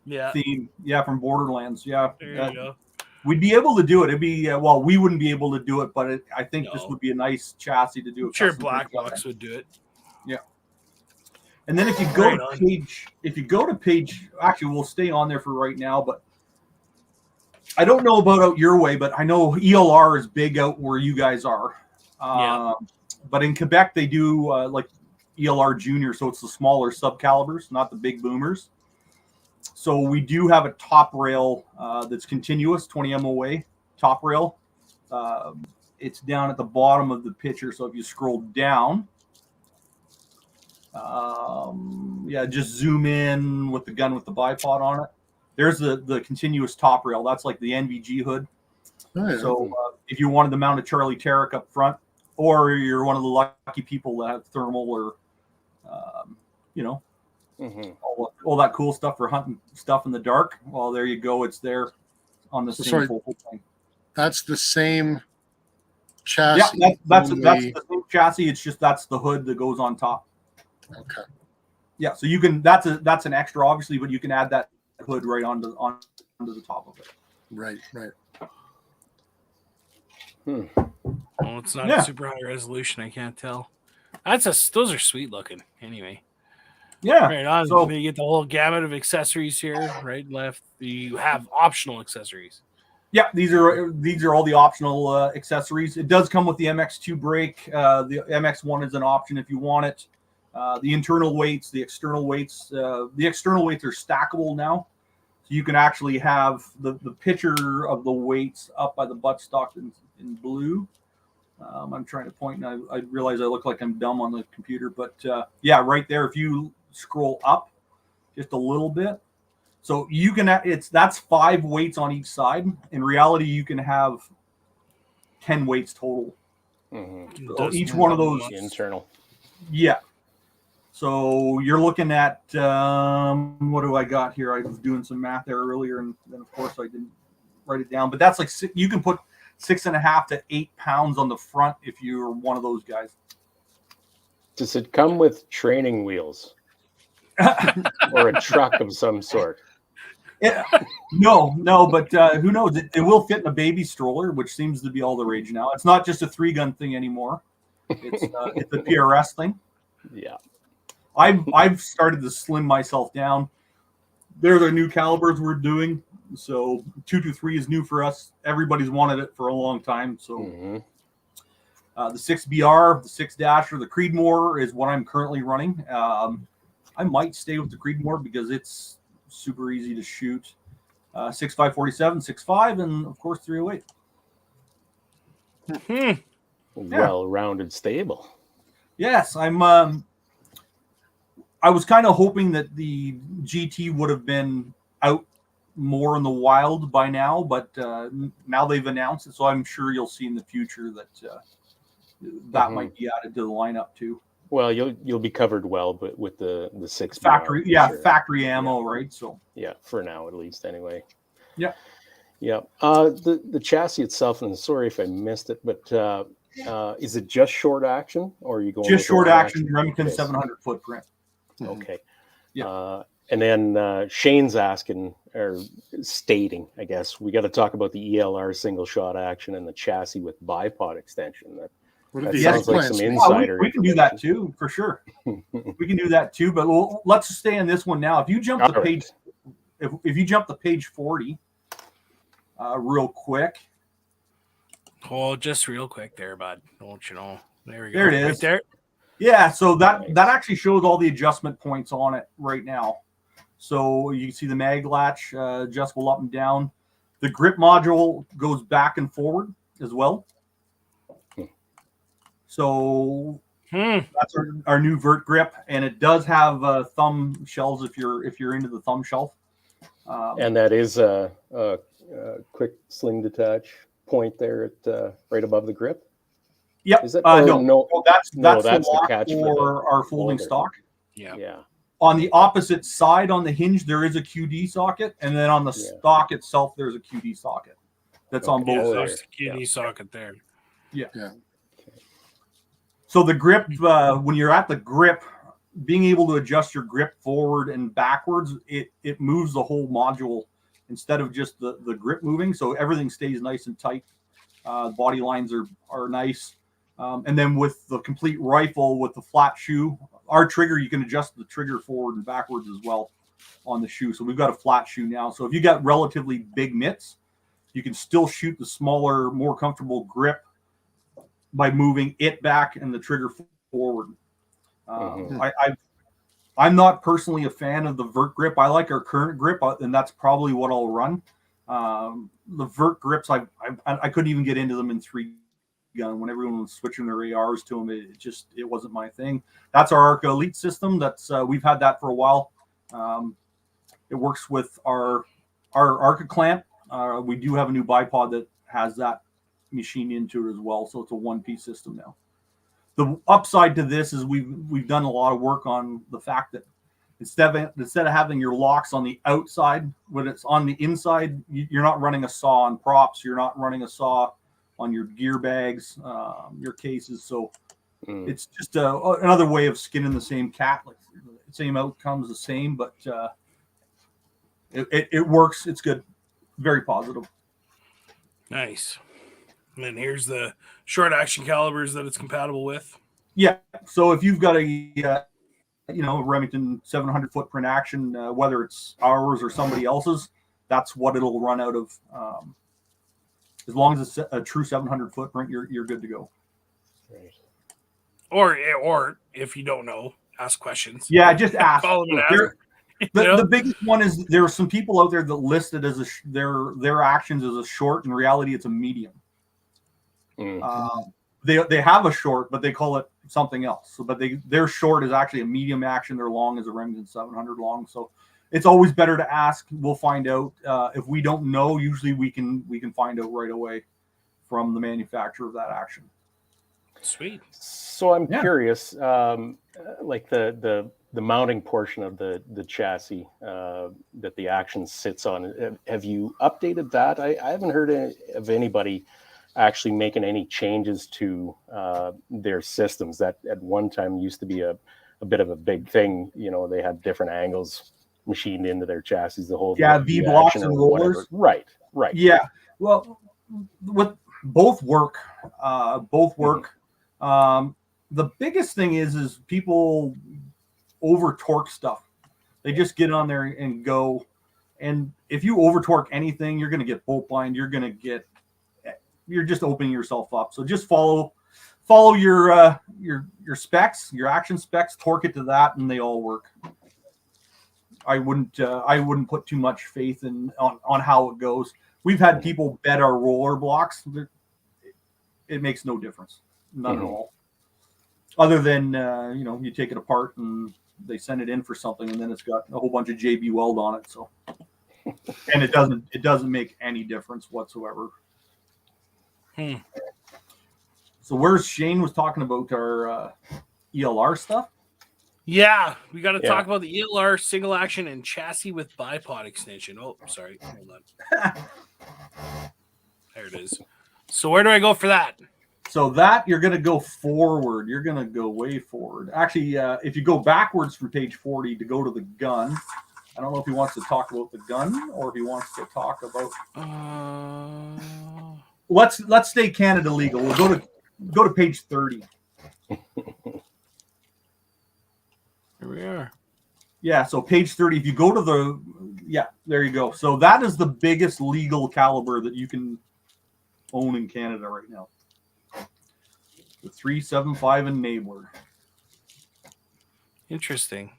Yeah, theme. Yeah, from Borderlands. Yeah. there you go. We'd be able to do it. It'd be, well, we wouldn't be able to do it, but I think this No. would be a nice chassis to do. I'm sure Black Box would do it. And then if you go Right to on. page, actually, we'll stay on there for right now, but I don't know about out your way, but I know ELR is big out where you guys are. Yeah. But in Quebec, they do like ELR Junior, so it's the smaller subcalibers, not the big boomers. So we do have a top rail that's continuous, 20 MOA top rail. It's down at the bottom of the picture, so if you scroll down, just zoom in with the gun with the bipod on it. There's the continuous top rail. That's like the NVG hood. Oh, yeah. So if you wanted to mount a Charlie Tarek up front, or you're one of the lucky people that have thermal or, all that cool stuff for hunting stuff in the dark, well, there you go. It's there on the same full thing. That's the same chassis. Yeah, that's the same chassis. It's just that's the hood that goes on top. Okay. Yeah, so you can that's an extra, obviously, but you can add that hood right onto the top of it. Right. Well, it's not a super high resolution. I can't tell. Those are sweet looking. Anyway. Yeah. Right on. So You get the whole gamut of accessories here, right? Left. You have optional accessories. yeah, these are all the optional accessories. It does come with the MX2 brake. The MX1 is an option if you want it. The internal weights, the external weights. The external weights are stackable now, so you can actually have the picture of the weights up by the buttstock in blue. I'm trying to point, and I realize I look like I'm dumb on the computer, but right there. If you scroll up just a little bit, so you can. That's 5 weights on each side. In reality, you can have 10 weights total. Mm-hmm. So each one of those internal. Yeah. So you're looking at what do I got here? I was doing some math there earlier, and then of course I didn't write it down. But that's like you can put 6.5 to 8 pounds on the front if you're one of those guys. Does it come with training wheels or a truck of some sort? No, but who knows? It will fit in a baby stroller, which seems to be all the rage now. It's not just a 3-gun thing anymore. It's a PRS thing. Yeah. I've started to slim myself down. They're the new calibers we're doing. So 223 is new for us. Everybody's wanted it for a long time. So the 6BR, the 6-Dasher, the Creedmoor is what I'm currently running. I might stay with the Creedmoor because it's super easy to shoot. 6.547, 6.5, and of course 308. Well-rounded stable. Yes, I was kind of hoping that the GT would have been out more in the wild by now, but now they've announced it, so I'm sure you'll see in the future that might be added to the lineup too. Well, you'll be covered well, but with the 6 factory, factory ammo, right? So yeah, for now at least, anyway. Yeah. The chassis itself, and sorry if I missed it, but is it just short action, or are you going just short action Remington 700 footprint? Okay. Yeah. And then Shane's asking or stating, I guess, we got to talk about the ELR single shot action and the chassis with bipod extension. That sounds like some insider. We can do that too, for sure. We can do that too, but let's stay on this one now. If you jump to page, if you jump to page 40, real quick. Oh, just real quick there, bud. Don't you know? There we go. There it is. Right there. Yeah, so that actually shows all the adjustment points on it right now. So you can see the mag latch adjustable up and down. The grip module goes back and forward as well. So that's our new vert grip, and it does have thumb shells if you're into the thumb shelf. And that is a quick sling detach. point there at right above the grip? Yep. Is it? No, that's that's the the lock catch for for our folding holder. stock. Yeah. Yeah. On the opposite side on the hinge, there is a QD socket, and then on the stock itself, there's a QD socket. That's on Yeah, both there's sides. the QD socket there. Yeah. Yeah. So the grip, when you're at the grip, being able to adjust your grip forward and backwards, it moves the whole module instead of just the grip moving. So everything stays nice and tight. Body lines are nice. And then with the complete rifle with the flat shoe, our trigger, you can adjust the trigger forward and backwards as well on the shoe. So we've got a flat shoe now. So if you got relatively big mitts, you can still shoot the smaller, more comfortable grip by moving it back and the trigger forward. I'm not personally a fan of the vert grip. I like our current grip, and that's probably what I'll run. The vert grips, I couldn't even get into them in 3 gun when everyone was switching their ARs to them. It wasn't my thing. That's our Arca Elite system. That's we've had that for a while. It works with our Arca clamp. We do have a new bipod that has that machine into it as well, so it's a one-piece system now. The upside to this is we've done a lot of work on the fact that instead of having your locks on the outside, when it's on the inside, you're not running a saw on props. You're not running a saw on your gear bags, your cases. So it's just another way of skinning the same cat. Like same outcomes, the same, but it works. It's good. Very positive. Nice. And then here's the short action calibers that it's compatible with. Yeah. So if you've got a Remington 700 footprint action, whether it's ours or somebody else's, that's what it'll run out of. As long as it's a true 700 footprint, you're good to go. Right. Or if you don't know, ask questions. Yeah, just ask. Call them and ask. The biggest one is there are some people out there that list it as their actions as a short. In reality, it's a medium. They have a short, but they call it something else. So, but their short is actually a medium action. Their long is a Remington 700 long. So it's always better to ask. We'll find out. If we don't know, usually we can find out right away from the manufacturer of that action. Sweet. So I'm curious, like the mounting portion of the chassis that the action sits on. Have you updated that? I haven't heard of anybody actually making any changes to their systems. That at one time used to be a bit of a big thing. You know, they had different angles machined into their chassis. The whole V blocks and rollers. Right. Yeah. Well, with both work. The biggest thing is people over torque stuff. They just get on there and go. And if you over torque anything, you're going to get bolt blind. You're just opening yourself up. So just follow your specs, your action specs, torque it to that, and they all work. I wouldn't put too much faith on how it goes. We've had people bet our roller blocks. It makes no difference, none at all. Other than you take it apart and they send it in for something, and then it's got a whole bunch of JB Weld on it. So, and it doesn't make any difference whatsoever. So where's Shane was talking about our ELR stuff? Yeah, we got to talk about the ELR single action and chassis with bipod extension. Oh, sorry. Hold on. There it is. So where do I go for that? So that you're going to go forward. You're going to go way forward. Actually, if you go backwards from page 40 to go to the gun, I don't know if he wants to talk about the gun or if he wants to talk about. Let's stay Canada legal. We'll go to page 30. Here we are. Yeah, so page 30. If you go to there you go. So that is the biggest legal caliber that you can own in Canada right now. The 375 enabler. Interesting.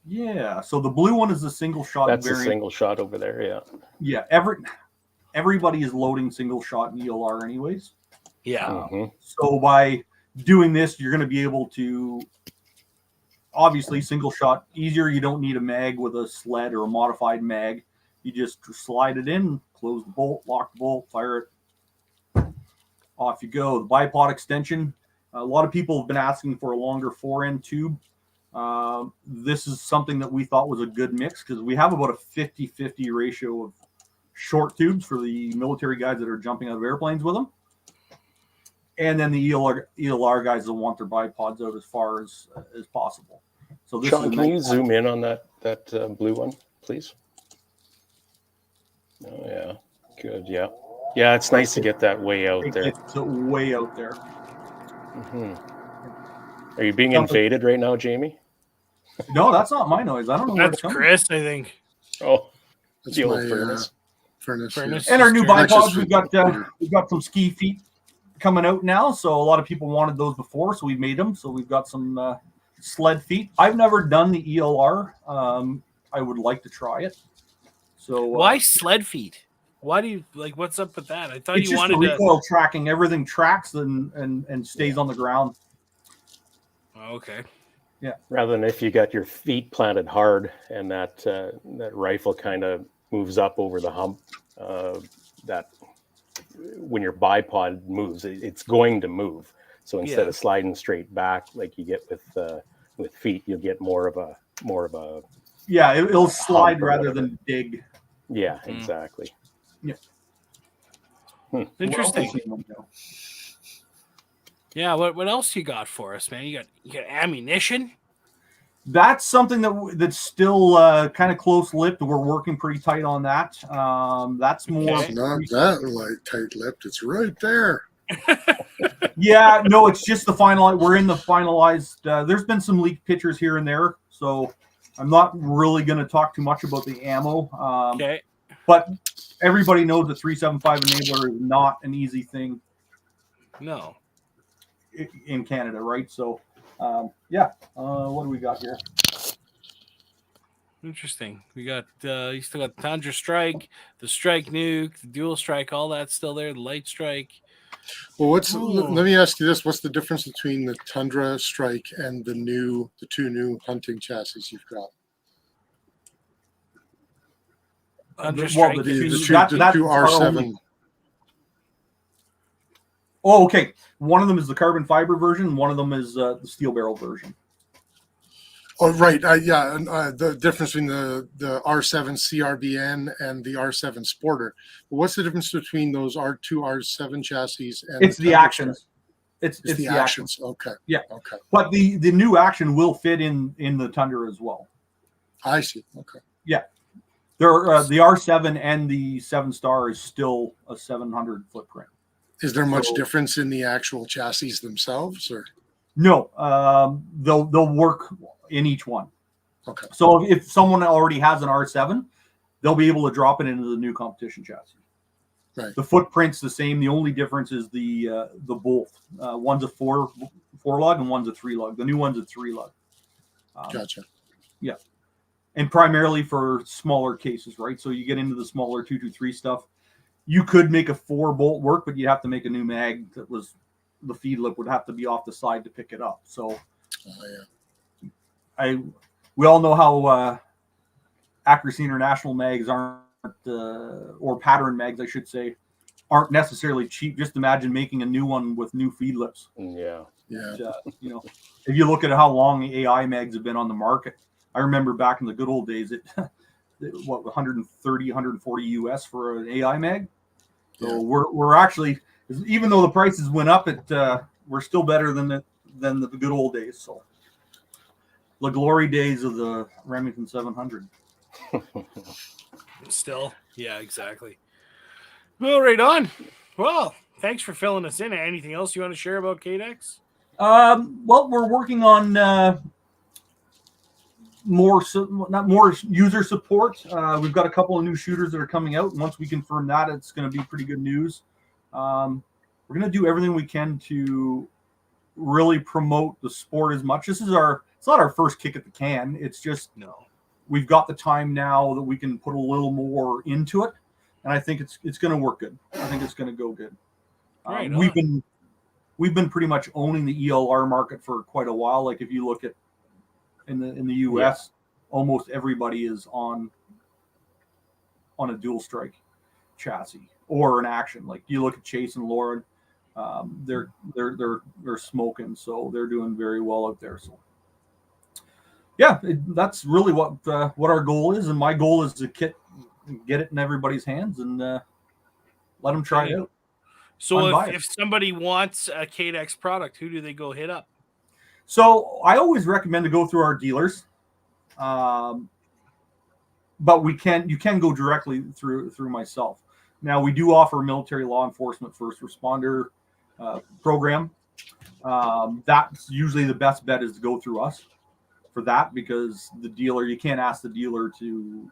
Yeah. So the blue one is the single shot. That's variant. a single shot over there. Yeah. Yeah. Everybody is loading single shot in ELR anyways. Yeah. So by doing this, you're going to be able to obviously single shot easier. You don't need a mag with a sled or a modified mag. You just slide it in, close the bolt, lock the bolt, fire it. off you go. The bipod extension. A lot of people have been asking for a longer 4-end tube. This is something that we thought was a good mix because we have about a 50-50 ratio of short tubes for the military guys that are jumping out of airplanes with them. And then the ELR guys that want their bipods out as far as possible. So this Sean, is can you zoom in on that blue one, please? Oh yeah, good. Yeah, yeah. It's nice to get that way out there. It's way out there. Mm-hmm. Are you being invaded right now, Jamie? No, that's not my noise. I don't know where That's it's coming. Chris, I think. Oh, That's the old my furnace. furnace. Furnace. And our new That's bipods, just we've got some ski feet coming out now. So a lot of people wanted those before, so we made them. So we've got some sled feet. I've never done the ELR. I would like to try it. So Why sled feet? Why do you like? What's up with that? I thought it's you just the wanted to. recoil tracking. Everything tracks and stays on the ground. Oh, okay. Rather than if you got your feet planted hard and that rifle kind of moves up over the hump, that when your bipod moves, it's going to move. So instead of sliding straight back like you get with feet, you'll get more of a Yeah, it'll slide or rather whatever. than dig. Yeah, exactly. Interesting. Yeah. What else you got for us, man? You got ammunition. That's something that's still kind of close-lipped. We're working pretty tight on that. That's more. Okay. It's not that like tight-lipped. It's right there. Yeah, no, it's just the final. We're in the finalized. There's been some leaked pictures here and there, so I'm not really going to talk too much about the ammo. Okay. But everybody knows the 375 enabler is not an easy thing No. in Canada, right? So, what do we got here? Interesting. We got you still got the Tundra Strike, the Strike Nuke, the Dual Strike, all that's still there. The Light Strike. Well, Oh. let me ask you this: what's the difference between the Tundra Strike and the two new hunting chassis you've got? Tundra Well, Strike. the is- The two R7. Oh, okay. One of them is the carbon fiber version. One of them is the steel barrel version. Oh, right. The difference between the R7 CRBN and the R7 Sporter. What's the difference between those R2 R7 chassis and It's the Tundra actions. Strike? It's the actions. Okay. Yeah. Okay. But the new action will fit in the Tundra as well. I see. Okay. The R7 and the 7-star is still a 700 footprint. Is there much So- difference in the actual chassis themselves, or? No, they'll work in each one. Okay. So if someone already has an R7, they'll be able to drop it into the new competition chassis. Right. The footprint's the same. The only difference is the bolt. One's a four lug and one's a 3 lug. The new one's a 3 lug. Gotcha. And primarily for smaller cases, right? So you get into the smaller 223 stuff. You could make a 4 bolt work, but you have to make a new mag that was the feed lip would have to be off the side to pick it up. So we all know how Accuracy International mags aren't, or pattern mags, I should say, aren't necessarily cheap. Just imagine making a new one with new feed lips. Yeah. Yeah. If you look at how long the AI mags have been on the market, I remember back in the good old days, what 130, 140 US for an AI mag. So Yeah. we're actually, even though the prices went up, we're still better than the good old days. So the glory days of the Remington 700. Still. Yeah, exactly. Well, right on. Well, thanks for filling us in. Anything else you want to share about Cadex? Well, we're working on more user support. We've got a couple of new shooters that are coming out, and once we confirm that, it's going to be pretty good news. We're going to do everything we can to really promote the sport as much. It's not our first kick at the can. It's just we've got the time now that we can put a little more into it, and I think it's going to work good. I think it's going to go good. Right We've been pretty much owning the ELR market for quite a while. Like if you look at in the US, almost everybody is on a dual strike chassis or an action. Like you look at Chase and Lauren, They're smoking, so they're doing very well out there. So yeah, that's really what our goal is, and my goal is to get it in everybody's hands and let them try it out. So if somebody wants a Cadex product, who do they go hit up? So I always recommend to go through our dealers, but you can go directly through myself. Now we do offer a military law enforcement first responder program. That's usually the best bet is to go through us for that, because the dealer, you can't ask the dealer to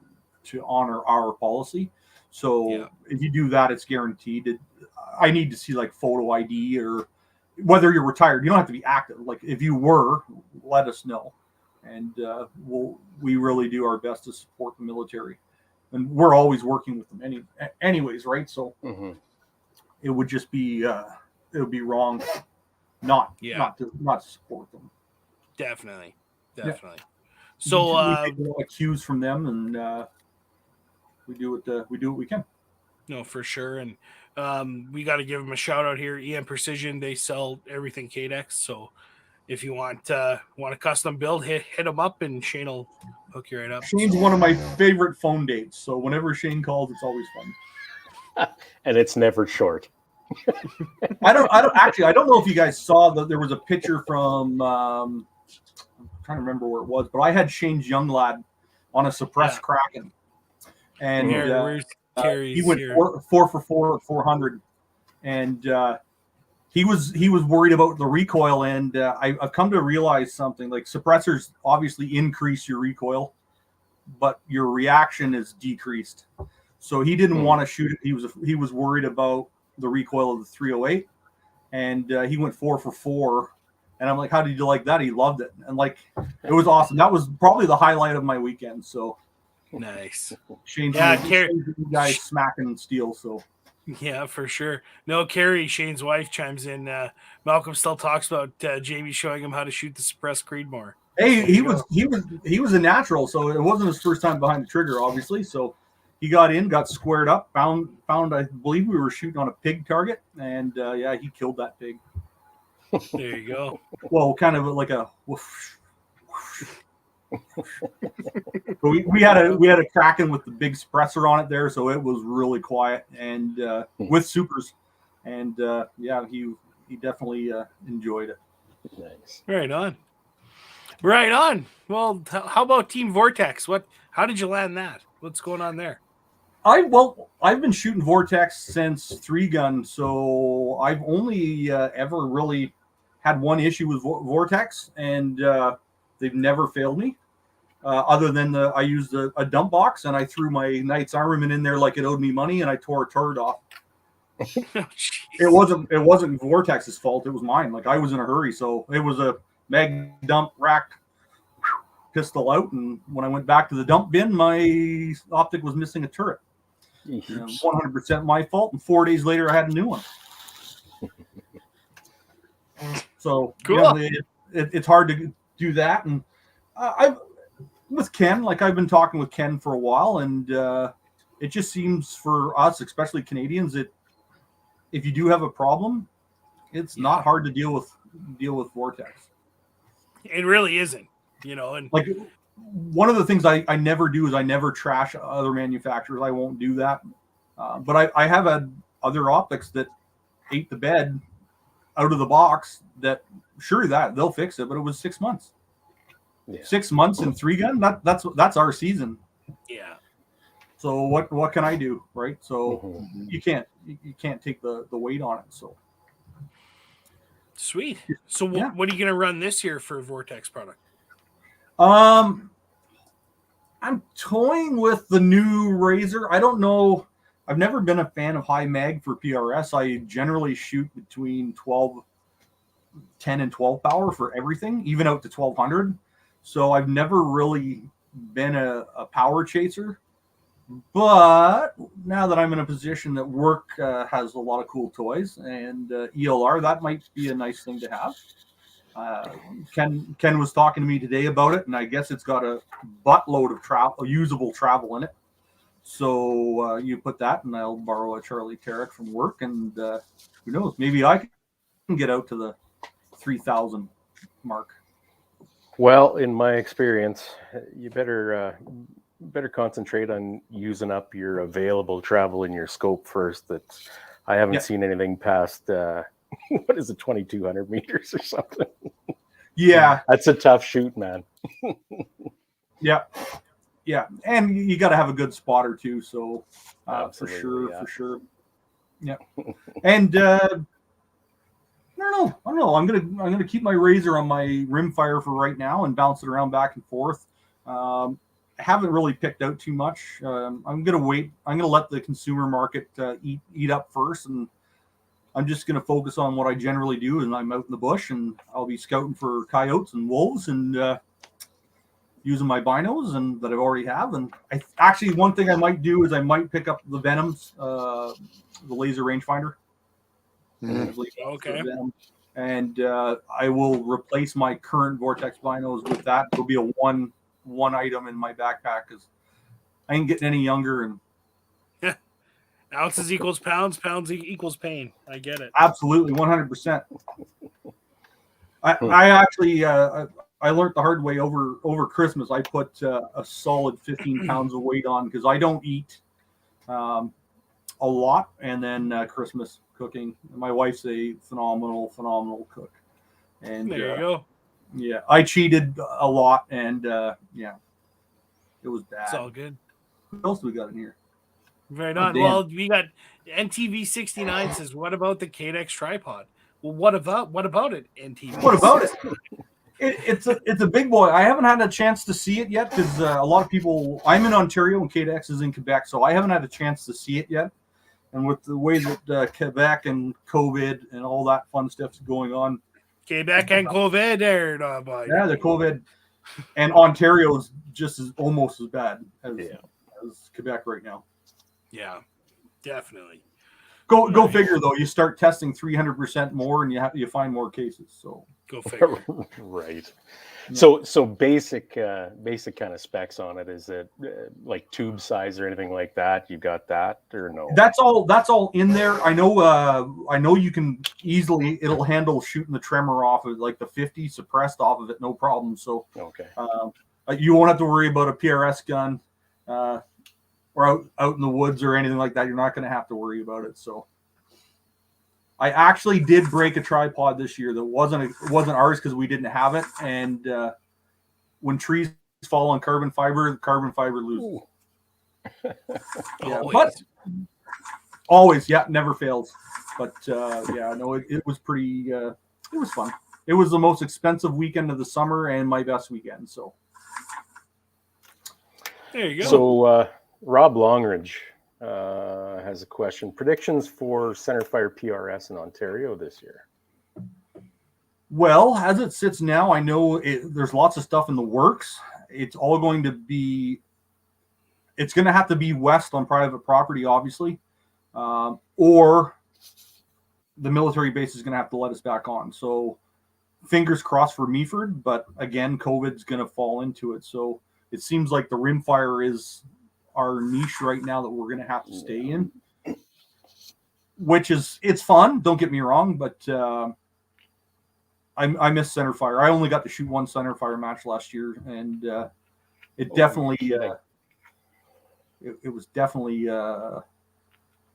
honor our policy. So if you do that, it's guaranteed. I need to see like photo ID, or whether you're retired. You don't have to be active. Like if you were, let us know, and we really do our best to support the military, and we're always working with them anyways, right? So it would just be it would be wrong not to support them. Definitely. Yeah. So we take a cues from them, and we do what we can. No, for sure. And we got to give them a shout out here. EM Precision, they sell everything Cadex. So if you want a custom build, hit them up, and Shane will hook you right up. Shane's one of my favorite phone dates. So whenever Shane calls, it's always fun. And it's never short. I don't know if you guys saw that there was a picture from I'm trying to remember where it was, but I had Shane's young lad on a suppressed Kraken, and he went 4 for 4 at 400, and he was worried about the recoil, and I've come to realize something. Like, suppressors obviously increase your recoil, but your reaction is decreased. So he didn't want to shoot it. He was worried about the recoil of the 308, and he went 4 for 4. And I'm like, how did you like that? He loved it, and like, it was awesome. That was probably the highlight of my weekend. So nice. Shane's guys smacking steel. So yeah, for sure. No, Carrie, Shane's wife, chimes in. Malcolm still talks about Jamie showing him how to shoot the suppressed Creedmoor. Hey, he was a natural, so it wasn't his first time behind the trigger, obviously. So he got in, got squared up, found. I believe we were shooting on a pig target, and he killed that pig. There you go. Well, kind of like a whoosh, whoosh. we had a Kraken with the big suppressor on it there, so it was really quiet, and with supers, and he definitely enjoyed it. Nice. Right on. Well, how about Team Vortex? How did you land that? What's going on there? I've been shooting Vortex since 3-gun, so I've only ever really had one issue with Vortex, and they've never failed me. Other than I used a dump box, and I threw my Knight's Armament in there like it owed me money, and I tore a turret off. It wasn't Vortex's fault. It was mine. Like, I was in a hurry, so it was a mag dump rack pistol out, and when I went back to the dump bin, my optic was missing a turret. 100% my fault, and 4 days later I had a new one. So cool. It's hard to do that, and I've with Ken, like, I've been talking with Ken for a while, and it just seems for us, especially Canadians, that if you do have a problem, it's not hard to deal with Vortex. It really isn't, and like, one of the things I never do is I never trash other manufacturers. I won't do that. But I have had other optics that ate the bed out of the box that sure that they'll fix it, but it was 6 months. Yeah. 6 months in 3-gun, that's our season. Yeah. So what can I do, right? So you can't take the weight on it. So sweet. So what are you gonna run this year for a Vortex product? I'm toying with the new Razor. I don't know. I've never been a fan of high mag for PRS. I generally shoot between 10 and 12 power for everything, even out to 1200. So I've never really been a power chaser. But now that I'm in a position that work has a lot of cool toys and ELR, that might be a nice thing to have. Ken was talking to me today about it, and I guess it's got a buttload of usable travel in it. So you put that, and I'll borrow a Charlie Tarek from work, and who knows? Maybe I can get out to the 3,000 mark. Well, in my experience, you better concentrate on using up your available travel in your scope first. That I haven't seen anything past what is it, 2,200 meters or something. Yeah, that's a tough shoot, man. Yeah, and you got to have a good spotter too. So for sure. Yeah, and I don't know. I'm gonna keep my razor on my rim fire for right now and bounce it around back and forth. I haven't really picked out too much. I'm gonna wait. I'm gonna let the consumer market eat up first, and I'm just gonna focus on what I generally do. And I'm out in the bush, and I'll be scouting for coyotes and wolves, and using my binos and that I already have. And actually, one thing I might do is I might pick up the Venoms, the laser rangefinder. Okay. And I will replace my current Vortex binos with that. It'll be a one item in my backpack because I ain't getting any younger. And ounces equals pounds, pounds equals pain. I get it. Absolutely, 100%. I actually I learned the hard way over Christmas. I put a solid 15 pounds of weight on because I don't eat a lot, and then Christmas cooking. My wife's a phenomenal cook, and there you go. Yeah, I cheated a lot, and yeah, it was bad. It's all good. What else do we got in here? Very not. Well, we got NTV69 says, "What about the Cadex tripod?" Well, what about it, NTV? What about it? It's a big boy. I haven't had a chance to see it yet because a lot of people. I'm in Ontario and Cadex is in Quebec, so I haven't had a chance to see it yet. And with the way that Quebec and COVID and all that fun stuff's going on, Quebec and COVID, there, no, boy. Yeah, the COVID, and Ontario is just almost as bad as Quebec right now. Yeah, definitely. Go figure though. You start testing 300% more, and you find more cases. So go figure. Right. So basic kind of specs on it. Is it like tube size or anything like that? You got that or no? That's all in there. I know you can easily. It'll handle shooting the tremor off of like the 50 suppressed off of it, no problem. So okay. You won't have to worry about a PRS gun. Or out in the woods or anything like that, you're not going to have to worry about it. So, I actually did break a tripod this year that wasn't ours because we didn't have it. And when trees fall on carbon fiber, the carbon fiber loses. Yeah, but always, never fails. But it was pretty. It was fun. It was the most expensive weekend of the summer and my best weekend. So there you go. So. Rob Longridge has a question. Predictions for Centerfire PRS in Ontario this year? Well, as it sits now, I know there's lots of stuff in the works. It's all going to be – it's going to have to be west on private property, obviously, or the military base is going to have to let us back on. So fingers crossed for Meaford, but again, COVID's going to fall into it. So it seems like the rimfire is – our niche right now that we're going to have to stay in, which is it's fun. Don't get me wrong, but I miss Centerfire. I only got to shoot one Centerfire match last year, and it definitely it was definitely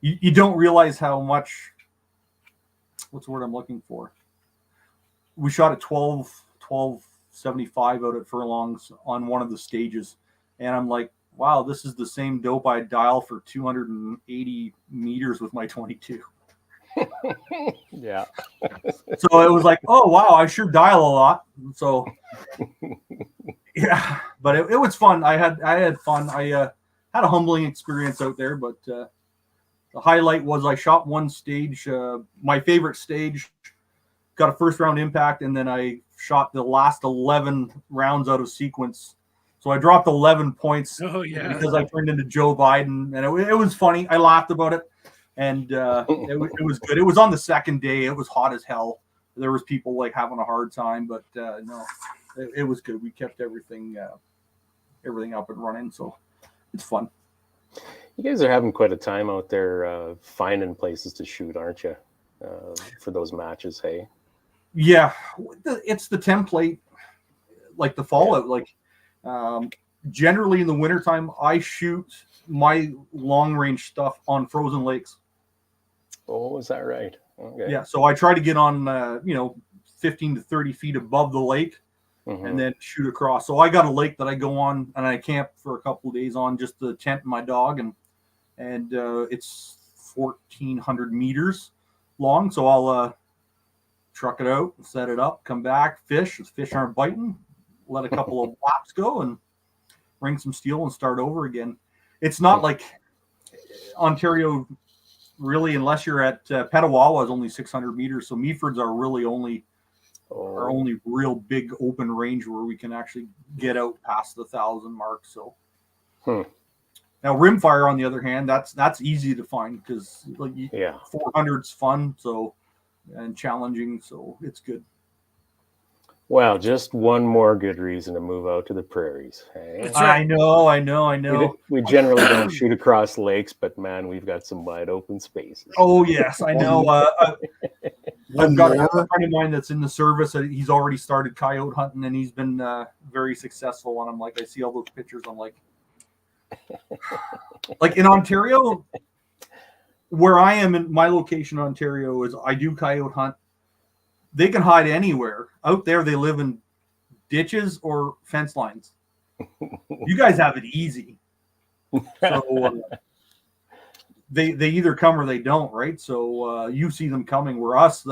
you don't realize how much. What's the word I'm looking for? We shot at 1275 out at furlongs on one of the stages, and I'm like, wow, this is the same dope I dial for 280 meters with my 22. Yeah. So it was like, oh, wow, I sure dial a lot. So, yeah, but it was fun. I had fun. I had a humbling experience out there, but the highlight was I shot one stage, my favorite stage, got a first round impact, and then I shot the last 11 rounds out of sequence. So I dropped 11 points because I turned into Joe Biden, and it was funny. I laughed about it, and it was good. It was on the second day. It was hot as hell. There was people like having a hard time, but no, it was good. We kept everything up and running, so it's fun. You guys are having quite a time out there finding places to shoot, aren't you? For those matches, hey? Yeah, it's the template, like the Fallout. Like generally in the wintertime, I shoot my long range stuff on frozen lakes. Oh, is that right? Okay. Yeah, so I try to get on 15 to 30 feet above the lake and then shoot across. So I got a lake that I go on and I camp for a couple of days on, just the tent and my dog, and it's 1,400 meters long. So I'll truck it out, set it up, come back, fish. If fish aren't biting, let a couple of laps go and ring some steel and start over again. It's not like Ontario, really, unless you're at Petawawa is only 600 meters. So Meafords are really only real big open range where we can actually get out past the 1,000 mark. So now rimfire, on the other hand, that's easy to find because 400's fun, so and challenging, so it's good. Well, just one more good reason to move out to the prairies. Hey? I know. We generally don't shoot across lakes, but man, we've got some wide open spaces. Oh yes, I know. I've got a friend of mine that's in the service. He's already started coyote hunting, and he's been very successful. And I'm like, I see all those pictures. I'm like in Ontario, where I am in my location, Ontario, is I do coyote hunt. They can hide anywhere. Out there, they live in ditches or fence lines. You guys have it easy. So they either come or they don't, right? So you see them coming. Where us,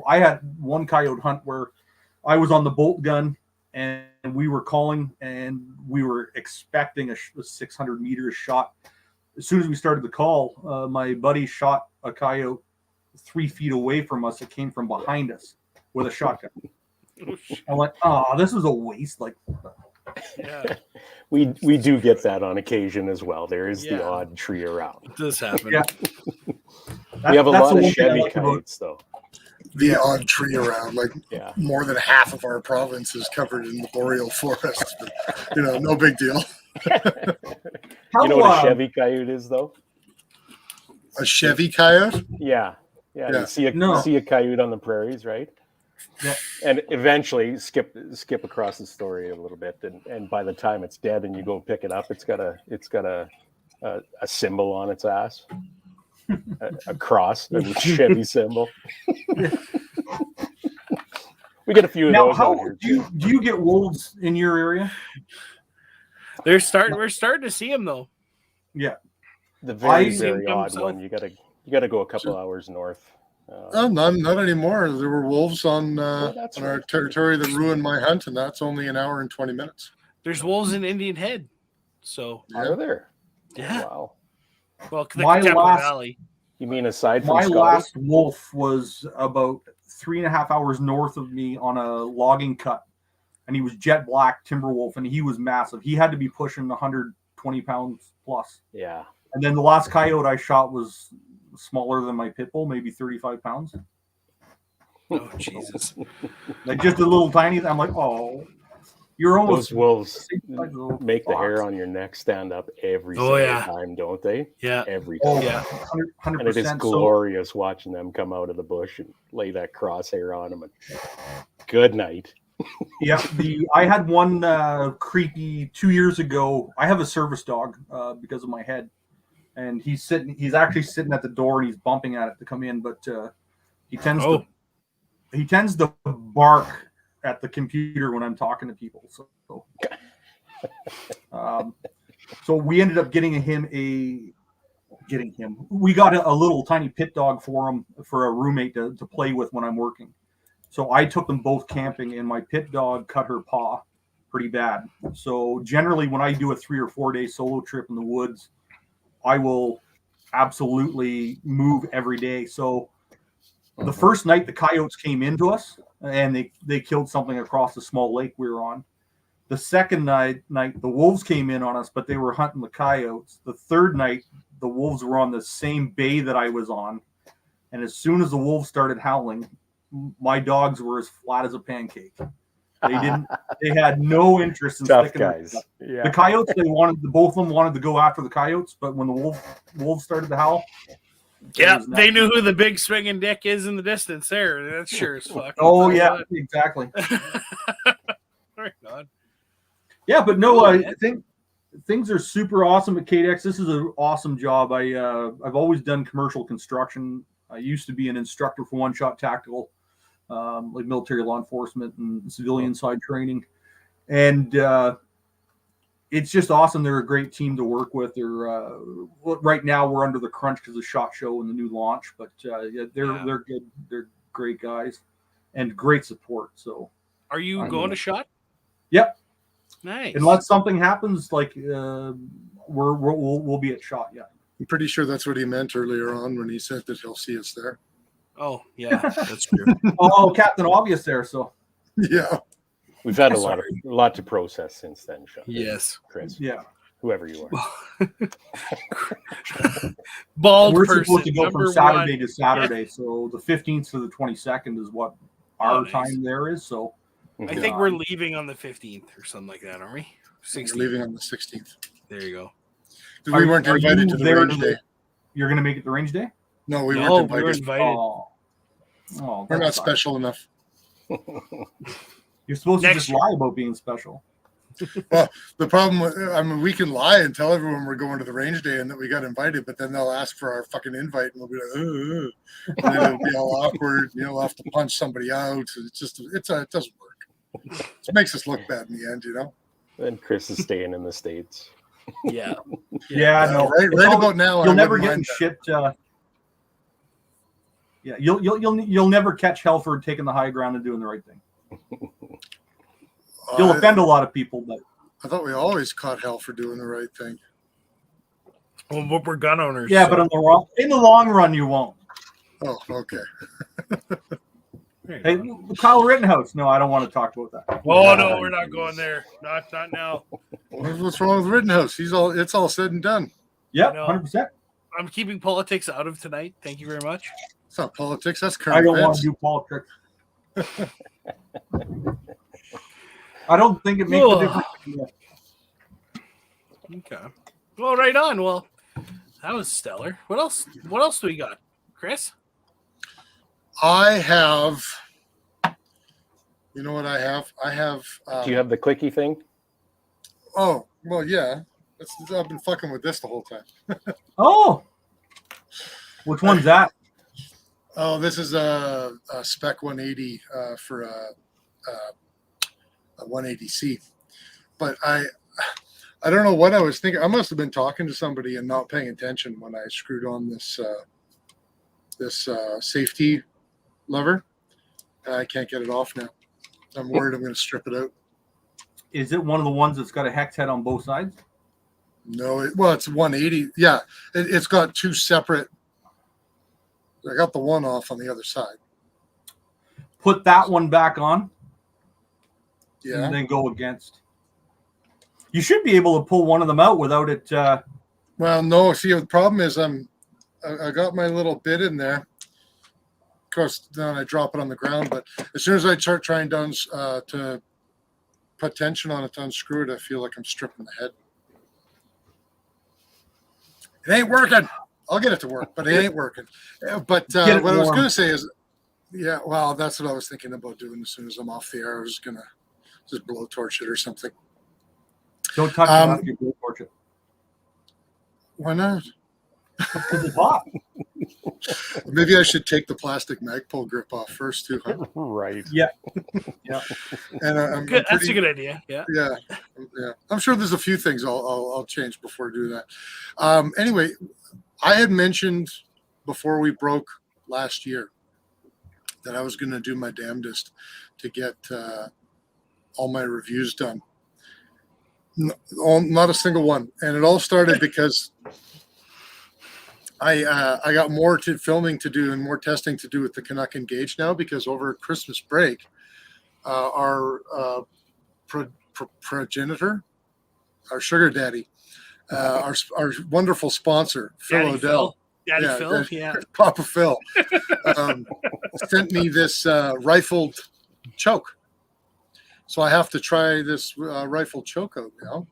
I had one coyote hunt where I was on the bolt gun and we were calling and we were expecting a 600 meters shot. As soon as we started the call, my buddy shot a coyote 3 feet away from us. It came from behind us with a shotgun. I'm like, oh, this is a waste. Like, yeah, we do get that on occasion as well. There is the odd tree around. It does happen. Yeah. We have a lot of Chevy coyotes, though. The odd tree around, like more than half of our province is covered in the boreal forest. But, no big deal. You know what a Chevy coyote is, though? A Chevy coyote? Yeah. You see a coyote on the prairies, right? Yeah. And eventually skip across the story a little bit, and by the time it's dead and you go pick it up, it's got a symbol on its ass, a cross, a Chevy symbol. We get a few of those out here. Do you get wolves in your area? We're starting to see them though. Yeah, the very odd one. You gotta go a couple hours north. Not anymore. There were wolves on our territory that ruined my hunt, and that's only an hour and 20 minutes. There's wolves in Indian Head, so are there? Yeah. Oh, wow. Well, the Valley. You mean aside from my Scotty? last wolf was about 3.5 hours north of me on a logging cut, and he was jet black timber wolf, and he was massive. He had to be pushing 120 pounds plus. Yeah. And then the last coyote I shot was smaller than my pit bull, maybe 35 pounds. Oh, Jesus. Like just a little tiny. I'm like, oh, you're almost. Those wolves make the hair on your neck stand up every single time, don't they? Yeah. Every time. Oh, yeah. 100%. And it is glorious watching them come out of the bush and lay that crosshair on them. And good night. Yeah. I had one creepy 2 years ago. I have a service dog because of my head. And he's actually sitting at the door and he's bumping at it to come in, but he tends to bark at the computer when I'm talking to people. So we ended up getting him. We got a little tiny pit dog for him for a roommate to play with when I'm working. So I took them both camping, and my pit dog cut her paw pretty bad. So generally, when I do a 3 or 4 day solo trip in the woods, I will absolutely move every day. So the first night the coyotes came into us and they killed something across the small lake we were on. The second night the wolves came in on us, but they were hunting the coyotes. The third night, the wolves were on the same bay that I was on. And as soon as the wolves started howling, my dogs were as flat as a pancake. They had no interest in Tough sticking guys. with it. Yeah. The coyotes, both of them wanted to go after the coyotes, but when the wolves started to howl, Yeah, was they nothing. knew who the big swinging dick is in the distance there. That's sure as fuck. Oh That's yeah, what. exactly. Right on. Yeah, but no, Cool, I man. think things are super awesome at Cadex. This is an awesome job. I've always done commercial construction. I used to be an instructor for One Shot Tactical, like military law enforcement and civilian side training, and it's just awesome. They're a great team to work with. They're right now we're under the crunch because of SHOT Show and the new launch, but yeah, they're good. They're great guys and great support. So, Are you going to shot? Yep. Nice. Unless something happens, like we'll be at SHOT. Yeah. I'm pretty sure that's what he meant earlier on when he said that he'll see us there. Oh yeah, that's true. Oh, Captain Obvious there. So Yeah. We've had a lot to process since then, Sean. Yes. Chris, yeah, whoever you are. Bald we're person. supposed to go number from Saturday one. to Saturday. So the 15th to the 22nd is what our nice. time there is. So I think we're leaving on the 15th or something like that, aren't we? We're 16th. leaving on the 16th. There you go. We weren't Are invited you to the there range day. You're going to make it the range day? No, we No, weren't we were invited. invited. Oh, We're that not sucks. special enough. You're supposed to Next just year. lie about being special. Well, the problem, we can lie and tell everyone we're going to the range day and that we got invited, but then they'll ask for our fucking invite and we'll be like, and then it'll be all awkward. We'll have to punch somebody out. It's just, it doesn't work. It makes us look bad in the end, And Chris is staying in the States. Yeah. Yeah, no. Right about now, You'll I never wouldn't get in mind shit. Yeah, you'll never catch hell for taking the high ground and doing the right thing. that. You'll offend a lot of people, but I thought we always caught hell for doing the right thing. Well, we're gun owners. yeah, so- but in the long run, you won't. Oh, okay. There you Hey, go. Kyle Rittenhouse. No, I don't want to talk about that. Oh no, we're not going there. Not now. What's wrong with Rittenhouse? It's all said and done. Yep, No. 100%. I'm keeping politics out of tonight. Thank you very much. It's not politics. That's current I don't want events. to do politics. I don't think it makes a difference. Okay. Well, right on. Well, that was stellar. What else? What else do we got, Chris? I have. You know what I have? I have. Do you have the clicky thing? Oh well, yeah. I've been fucking with this the whole time. Oh, which one's that? Oh, this is a Spec 180 for a 180C. But I don't know what I was thinking. I must have been talking to somebody and not paying attention when I screwed on this safety lever. I can't get it off now. I'm worried I'm going to strip it out. Is it one of the ones that's got a hex head on both sides? No, it's 180. Yeah, it's got two separate. I got the one off on the other side. Put that one back on. Yeah. And then go against. You should be able to pull one of them out without it. Well, no. See, the problem is I got my little bit in there. Of course, then I drop it on the ground. But as soon as I start trying to put tension on it to unscrew it, I feel like I'm stripping the head. It ain't working. I'll get it to work, but it ain't working. But what I was going to say is, yeah, well, that's what I was thinking about doing as soon as I'm off the air. I was going to just blowtorch it or something. Don't touch it after you blowtorch it. Why not? Because it's hot. Maybe I should take the plastic Magpul grip off first, too. Huh? Right. Yeah. Yeah. And I'm Good. That's pretty- a good idea. Yeah. Yeah. I'm sure there's a few things I'll change before I do that. Anyway, I had mentioned before we broke last year that I was going to do my damnedest to get all my reviews done. Not a single one. And it all started because I got more filming to do and more testing to do with the Canuck Engage now, because over Christmas break, our progenitor, our sugar daddy, our wonderful sponsor, Phil Daddy Odell. Daddy Yeah, Phil. Yeah. Papa Phil sent me this rifled choke. So I have to try this rifle choke out now.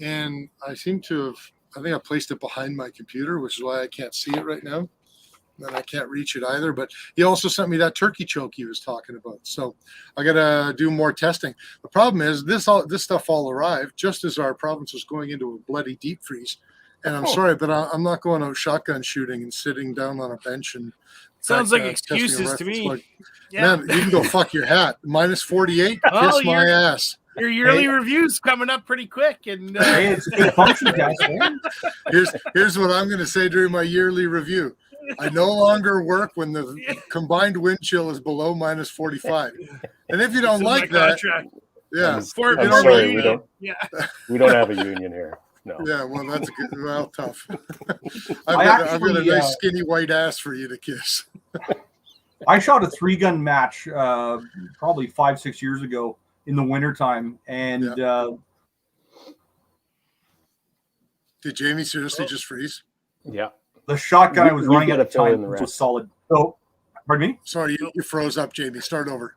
And I think I placed it behind my computer, which is why I can't see it right now. And I can't reach it either. But he also sent me that turkey choke he was talking about. So I got to do more testing. The problem is this stuff all arrived just as our province was going into a bloody deep freeze. And I'm sorry, but I'm not going out shotgun shooting and sitting down on a bench and sounds like excuses to me. Like, yeah. Man, you can go fuck your hat. Minus 48, kiss my ass. Your yearly review's coming up pretty quick, and it's good function, guys. Here's what I'm going to say during my yearly review. I no longer work when the combined wind chill is below minus 45. And if you don't like that, yeah, I'm sorry, we don't have a union here. No. Yeah, well, that's tough. I've got a nice skinny white ass for you to kiss. I shot a 3-gun match probably 5-6 years ago in the wintertime. And did Jamie seriously just freeze? Yeah. The shotgun I was running at the time was solid. So, pardon me? Sorry, you froze up, Jamie. Start over.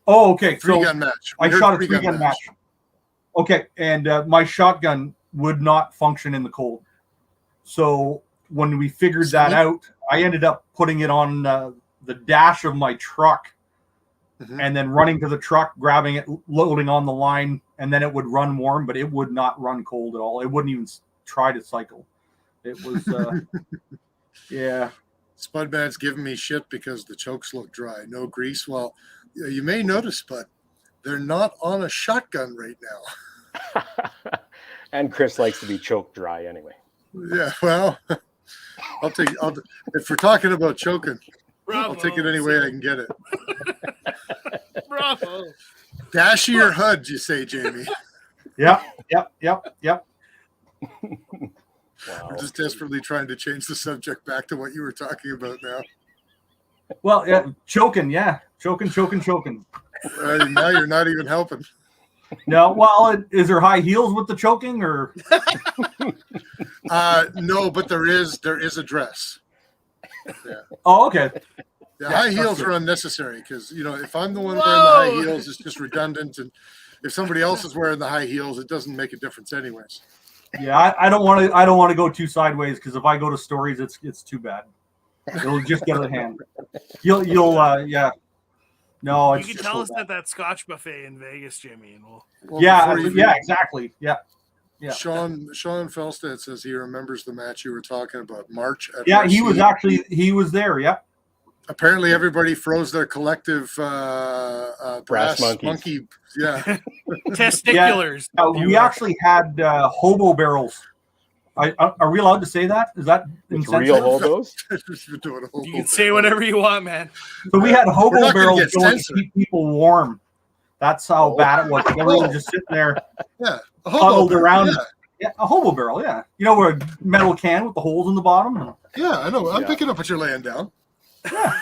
Oh, okay. 3-gun match. I shot a 3-gun match. Okay, and my shotgun would not function in the cold. So when we figured that out, I ended up putting it on the dash of my truck and then running to the truck, grabbing it, loading on the line, and then it would run warm, but it would not run cold at all. It wouldn't even try to cycle. It was, yeah. Spudman's giving me shit because the chokes look dry. No grease. Well, you may notice, but they're not on a shotgun right now. And Chris likes to be choked dry anyway. Yeah, well, if we're talking about choking, I'll take it any way I can get it. Bravo. Dashier HUD, you say, Jamie? Yep. Wow. I'm just desperately trying to change the subject back to what you were talking about now. Well, yeah, choking. Choking. Now you're not even helping. No, well, is there high heels with the choking or? No, but there is a dress. Yeah. Oh, okay. Yeah, high heels are unnecessary because if I'm the one wearing the high heels, it's just redundant, and if somebody else is wearing the high heels, it doesn't make a difference, anyways. Yeah, I don't want to go too sideways because if I go to stories, it's too bad. It'll just get out of hand. You'll yeah. No, you can tell us at that Scotch buffet in Vegas, Jimmy, and exactly. Yeah. Sean Felstead says he remembers the match you were talking about, March. He was there. Yeah. Apparently, everybody froze their collective brass monkey. Yeah. Testiculars. Yeah. We actually had hobo barrels. Are we allowed to say that? Is that real hobos? You can say whatever you want, man. So we had hobo barrels going to keep people warm. That's how bad it was. Everyone just sitting there, huddled around. Yeah, a hobo barrel. Yeah, where a metal can with the holes in the bottom. Yeah, I know. I'm picking up what you're laying down. Yeah.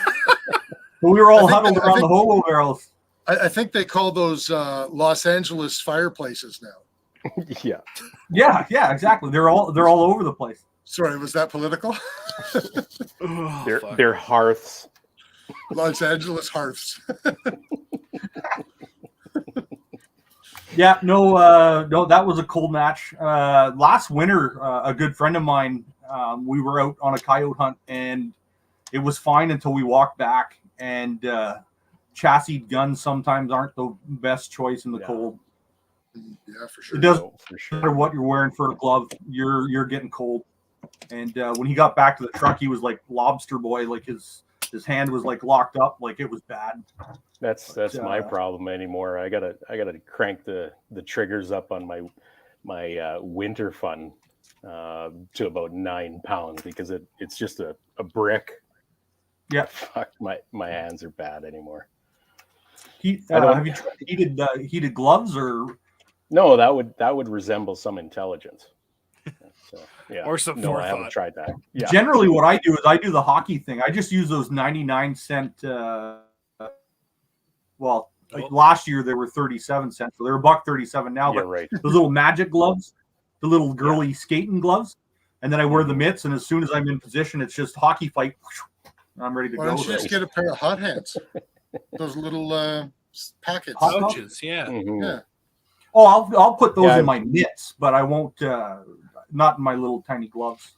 So we were all huddled around the hobo barrels. I think they call those Los Angeles fireplaces now. Yeah, exactly. They're all over the place. Sorry, was that political? They're hearths. Los Angeles hearths. Yeah, no, that was a cold match. Last winter, a good friend of mine, we were out on a coyote hunt, and it was fine until we walked back. And chassis guns sometimes aren't the best choice in the cold. Yeah, for sure. It doesn't matter what you're wearing for a glove, you're getting cold. And when he got back to the truck, he was like lobster boy, like his hand was like locked up, like it was bad. That's my problem anymore. I gotta crank the triggers up on my winter fun to about 9 pounds because it's just a brick. Yeah, fuck, my hands are bad anymore. Have you tried heated gloves or? No, that would resemble some intelligence. So, yeah. Or some forethought. I haven't tried that. Yeah. Generally, what I do is I do the hockey thing. I just use those 99-cent. Last year they were 37 cents, so they're $1.37 now. Yeah, but right. Those little magic gloves, the little girly skating gloves, and then I wear the mitts. And as soon as I'm in position, it's just hockey fight. I'm ready to go. Why don't you just get a pair of hot hands? Those little packets. Hot dog? Pouches, yeah. Mhm. Yeah. Oh, I'll put those Yeah. in my mitts, but I won't. Not in my little tiny gloves.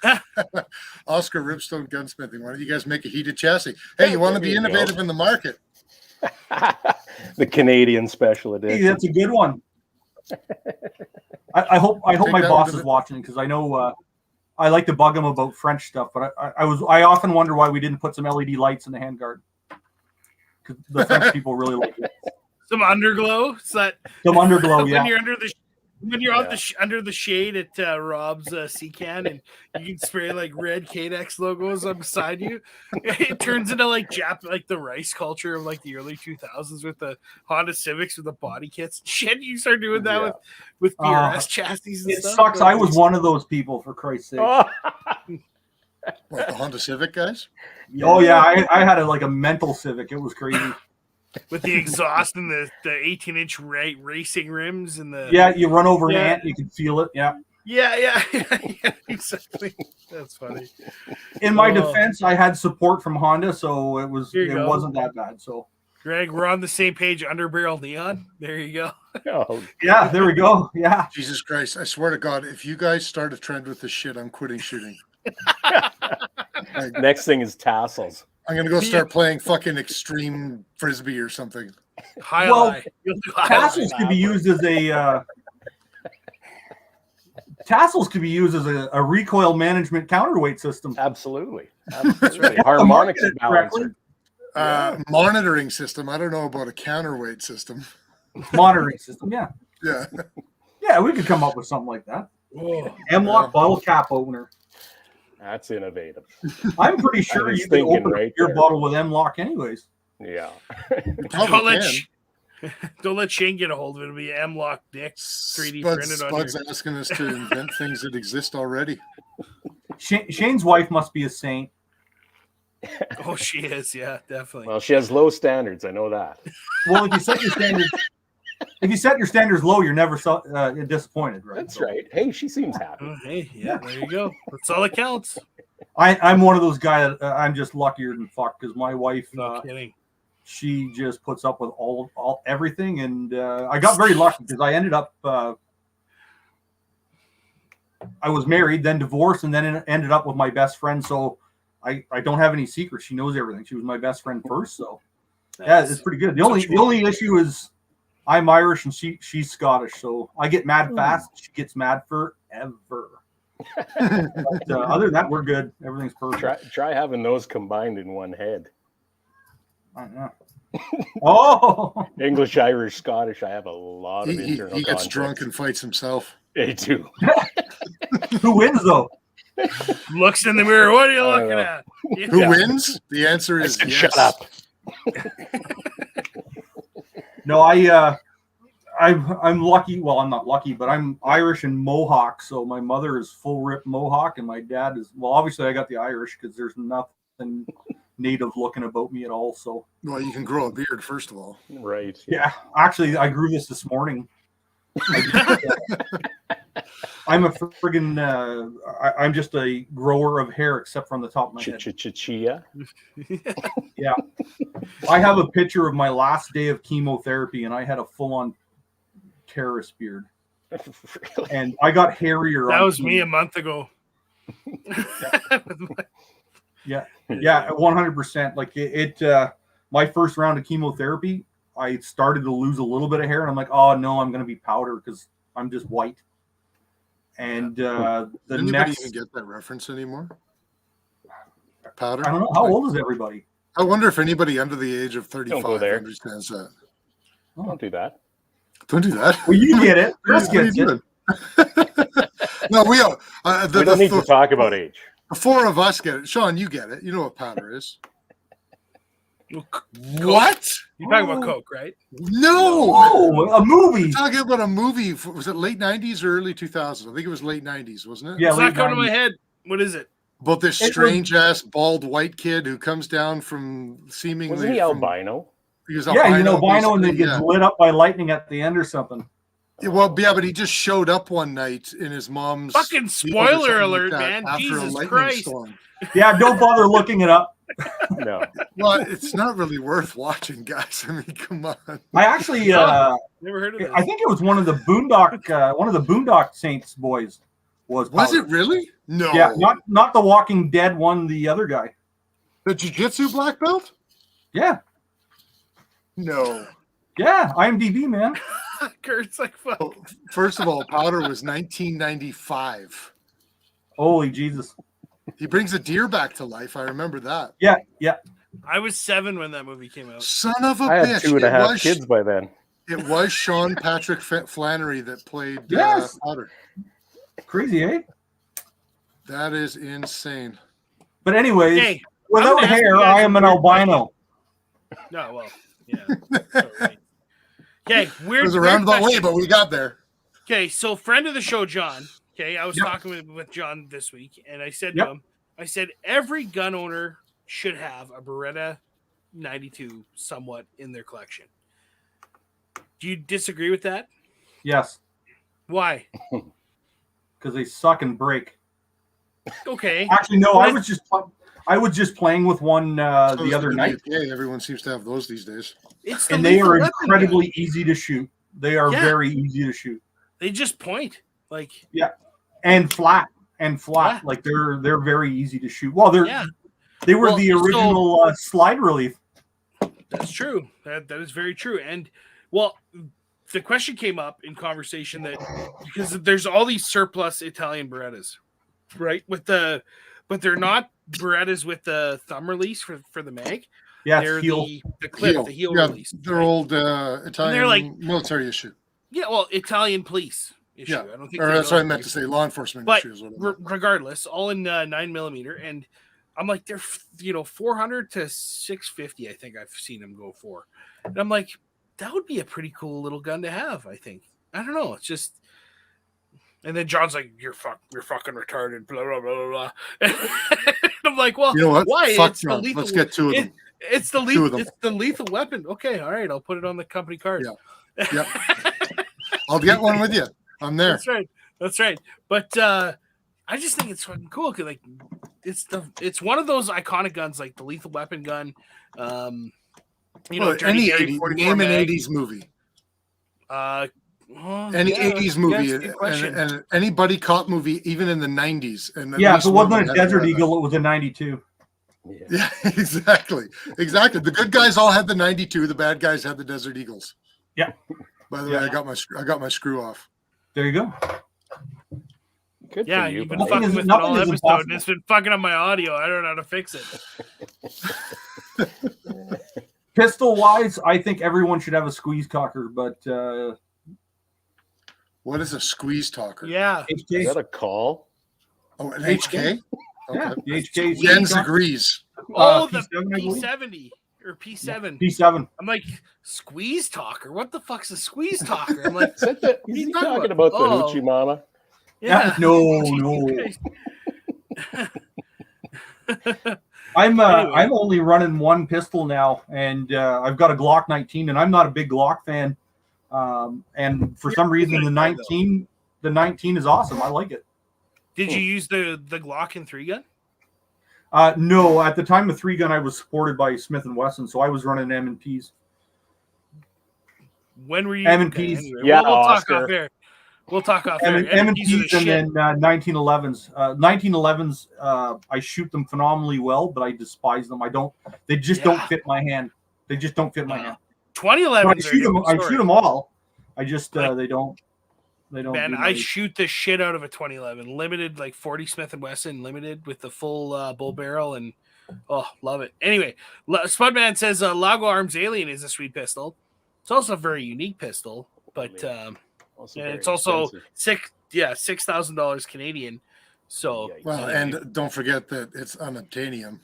Oscar Ripstone Gunsmithing. Why don't you guys make a heated chassis? Hey, you want to There be you go. innovative in the market? The Canadian special Hey, edition. that's a good one. I hope Take my that boss one to is the- watching because I know I like to bug him about French stuff, but I often wonder why we didn't put some LED lights in the handguard because the French people really like it. Some underglow. So that Some underglow, when yeah. you're under the when you're Yeah. under the shade at Rob's sea can and you can spray like red Cadex logos on beside you, it turns into like like the rice culture of like the early 2000s with the Honda Civics with the body kits. Shit, you start doing that Yeah. with PRS chassis and It stuff. sucks. Like, I was one of those people, for Christ's sake. Oh, What, the Honda Civic guys? Oh yeah, I had a mental Civic. It was crazy. with the exhaust and the 18-inch racing rims and the Yeah, you run over an Yeah. ant, you can feel it. Yeah. yeah, exactly. That's funny. In my Oh. defense, I had support from Honda, so it There you go. wasn't that bad. So Greg, we're on the same page. Underbarrel neon. There you go. oh, yeah, there we go. Yeah. Jesus Christ. I swear to God, if you guys start a trend with this shit, I'm quitting shooting. next thing is tassels. I'm going to go start playing fucking extreme frisbee or something. Highlight. You'll do highlight. Tassels could be used as a recoil management counterweight system. Absolutely. That's right. Harmonics Market it balancer. Monitoring system. I don't know about a counterweight system. Monitoring system. Yeah. Yeah. Yeah, we could come up with something like that. Whoa. M-Lock bottle cap opener. That's innovative. I'm pretty sure was you can thinking open right your there. bottle with M-Lock anyways. Yeah. Don't let Shane get a hold of it. It'll be M-Lock Dick 3D printed on Spud's here. asking us to invent things that exist already. Shane's wife must be a saint. Oh, she is. Yeah, definitely. Well, she has low standards. I know that. Well, if you set your standards low, you're never disappointed, right? That's So right. Hey, she seems happy. Oh, hey, yeah, there you go. That's all that counts. I'm one of those guys. I'm just luckier than fuck because my wife, No kidding. she just puts up with all everything, and I got very lucky because I ended up. I was married, then divorced, and then ended up with my best friend. So I don't have any secrets. She knows everything. She was my best friend first, so yeah, it's pretty good. The only issue is I'm Irish and she's Scottish, so I get mad fast. She gets mad forever. But, other than that, we're good. Everything's perfect. Try having those combined in one head. I know. Oh, English, Irish, Scottish. I have a lot of He internal gets conflicts. drunk and fights himself. They do. who wins though? Looks in the mirror. What are you I looking know. at? Who Yeah. wins? The answer is yes. Shut up. No, I'm lucky. Well, I'm not lucky, but I'm Irish and Mohawk. So my mother is full rip Mohawk, and my dad is. Well, obviously I got the Irish because there's nothing native looking about me at all. So Well, you can grow a beard, first of all. Right. yeah, actually, I grew this morning. I'm a friggin' I'm just a grower of hair, except from the top of my head. Chia. Yeah, I have a picture of my last day of chemotherapy, and I had a full-on terrorist beard, Really? and I got hairier. That on was me chemo. a month ago. Yeah, 100%. Like it my first round of chemotherapy, I started to lose a little bit of hair, and I'm like, oh no, I'm gonna be powder because I'm just white. And the Does anybody next, even get that reference anymore? Powder? I don't know how old is everybody. I wonder if anybody under the age of 35 go there. understands that. Don't do that. Don't do that. Well, you get it. Chris What are gets you it. doing? No, we all. We don't need to talk about age. The four of us get it. Sean, you get it. You know what powder is. What? You're talking about Coke, right? No. Oh, a movie. Talking about a movie. Was it late 90s or early 2000s? I think it was late 90s, wasn't it? Yeah, It's not late coming to my 90s. head. What is it? About this It was- strange ass bald white kid who comes down from seemingly. Wasn't he albino? He was Yeah, albino, Bino, and then basically, gets lit up by lightning at the end or something. Yeah, well, yeah, but he just showed up one night in his mom's. Fucking field or spoiler something like alert, that man. After a Jesus lightning Christ. storm. Yeah, don't bother looking it up. No. Well, it's not really worth watching, guys. I mean, come on. I actually, Never heard of this. I think it was one of the Boondock Saints boys. Was Was Powder. it really? No. Yeah, not the Walking Dead one. The other guy. The jiu-jitsu black belt? Yeah, No. yeah. IMDb, man. Kurt's like, fuck. Oh, first of all, Powder was 1995. Holy Jesus. He brings a deer back to life. I remember that. Yeah, yeah. I was 7 when that movie came out. Son of a I had bitch. 2.5 kids by then. It was Sean Patrick Flannery that played Yes. Powder. Crazy, eh? That is insane. But anyways, Hey, without I'm asking hair, you guys I am a an weird albino. No, well, yeah. Right. Okay, It weird. was a weird roundabout way, question. but we got there. Okay, so friend of the show, John. Okay, I was Yep. talking with John this week, and I said Yep. to him, I said every gun owner should have a Beretta 92 somewhat in their collection. Do you disagree with that? Yes, Why? because they suck and break. Okay, Actually, no. I was just playing with one So the is other night, WPA. Everyone seems to have those these days. it's the and they lethal are weapon incredibly gun. easy to shoot. They are Yeah. very easy to shoot They just point like and flat. Yeah. Like they're very easy to shoot. Well, yeah. they were Well, the original slide relief. That's true. That is very true. And well, the question came up in conversation that because there's all these surplus Italian Berettas, right? But they're not Berettas with the thumb release for the mag. Yeah, They're it's heel. the clip, the heel yeah, release. they're right? old Italian they're like- military issue. Yeah, well, Italian police issue. Yeah, I don't think or they're that's what I military. meant to say. Law enforcement But issues. Whatever. regardless, all in 9mm, and I'm like, they're 400 to 650. I think I've seen them go for, and I'm like, that would be a pretty cool little gun to have. I think. I don't know. It's just, and then John's like, you're fucking retarded. Blah blah blah blah blah. And I'm like, well, You know what? why? Fuck It's the John. lethal. Let's get two of them. It's the Two of lethal. them. It's the lethal weapon. Okay, all right. I'll put it on the company card. Yeah. Yep. I'll get one with you. I'm there. That's right. That's right. But I just think it's fucking cool because like it's one of those iconic guns like the lethal weapon gun. Well, Dirty any Harry 80s, 44 name an mag. 80s movie. Well, Any yeah, 80s movie that's a good question. and any buddy cop movie, even in the 90s. And at Yeah, if least it one wasn't a had a Desert Beretta. Eagle, it was a 92. Yeah. Yeah, exactly. The good guys all had the 92. The bad guys had the Desert Eagles. Yeah. By the Yeah. way, I got my screw off. There you go. Good Yeah, for you. you've been buddy. Nothing fucking is- with it nothing all is episode. impossible. And it's been fucking up my audio. I don't know how to fix it. Pistol wise, I think everyone should have a squeeze cocker, but What is a squeeze talker? Yeah. Is HK, that a call? Oh, an HK? yeah, Okay. the HK Jens agrees. Oh, the P7, I believe. P70 or P7. P7. I'm like, squeeze talker. What the fuck's a squeeze talker? I'm like, Is that are is you he talking talking about? about the Oh. Hoochie Mama? yeah. No. I'm Anyway. I'm only running one pistol now, and I've got a Glock 19, and I'm not a big Glock fan. And for some reason, the 19 is awesome. I like it. Did you use the Glock and 3-gun? No, at the time, the 3-gun I was supported by Smith & Wesson, so I was running M&Ps. When were you? M&Ps. Yeah, we'll talk Oscar. off air. We'll talk off air. M&Ps M&Ps are the and shit. then 1911s. 1911s, I shoot them phenomenally well, but I despise them. They just don't Yeah. fit my hand. They just don't fit my hand. 2011. But I shoot them all. I just Like- they don't. Man, do I my- shoot the shit out of a 2011 limited, like 40 Smith & Wesson limited with the full bull barrel, and love it. Anyway, Spudman says Lago Arms Alien is a sweet pistol. It's also a very unique pistol, but Also and very it's also expensive. $6,000 Canadian. So Yikes. Well, and don't forget that it's unobtainium.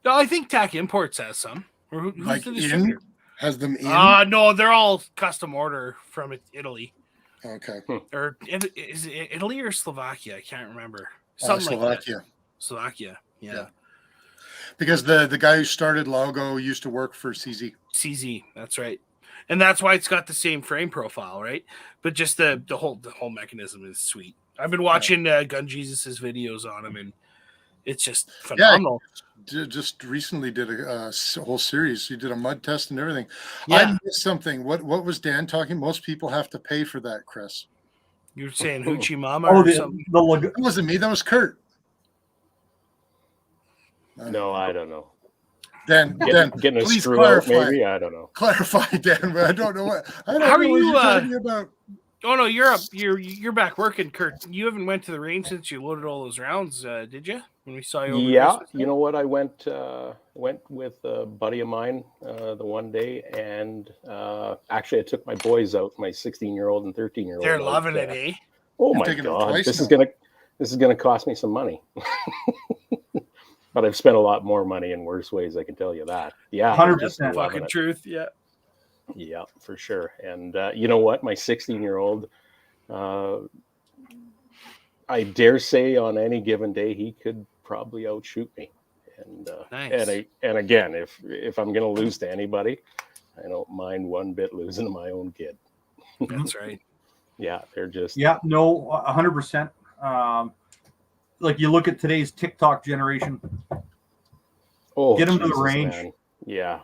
no, I think TAC Imports has some. Or who's Like the distributor? has them in. No, they're all custom order from Italy. Okay. Or is it Italy or Slovakia? I can't remember. Something like that. Slovakia. Slovakia. Yeah. Because the guy who started Logo used to work for CZ. CZ. That's right. and that's why it's got the same frame profile, right? But just the whole mechanism is sweet. I've been watching Gun Jesus's videos on him, and it's just phenomenal. Just recently did a whole series. He did a mud test and everything. Yeah. I missed something. What was Dan talking? Most people have to pay for that, Chris. You're saying Hoochie Mama Oh, or something? That wasn't me. That was Kurt. No, I don't know. Dan, Getting a please screw out, clarify. maybe? I don't know. Clarify, Dan. But I don't know what. I don't How know are what you, you're talking about. Oh no, you're up. You're back working, Kurt. You haven't went to the range since you loaded all those rounds, did you? When we saw you over Yeah, Christmas? you know what? I went with a buddy of mine the one day, and actually I took my boys out, my 16-year-old and 13-year-old. They're loving it, eh? Oh You've my taken them God, twice this now. is gonna cost me some money. But I've spent a lot more money in worse ways, I can tell you that. Yeah, 100%. just loving Fucking it. truth, yeah. Yeah, for sure. And you know what? My 16-year-old, I dare say on any given day, he could probably outshoot me. And Nice. and again, if I'm going to lose to anybody, I don't mind one bit losing to my own kid. That's right. Yeah, they're just... Yeah, no, 100%. Like you look at today's TikTok generation. Oh, Get 'em to the Jesus, range. man. Yeah.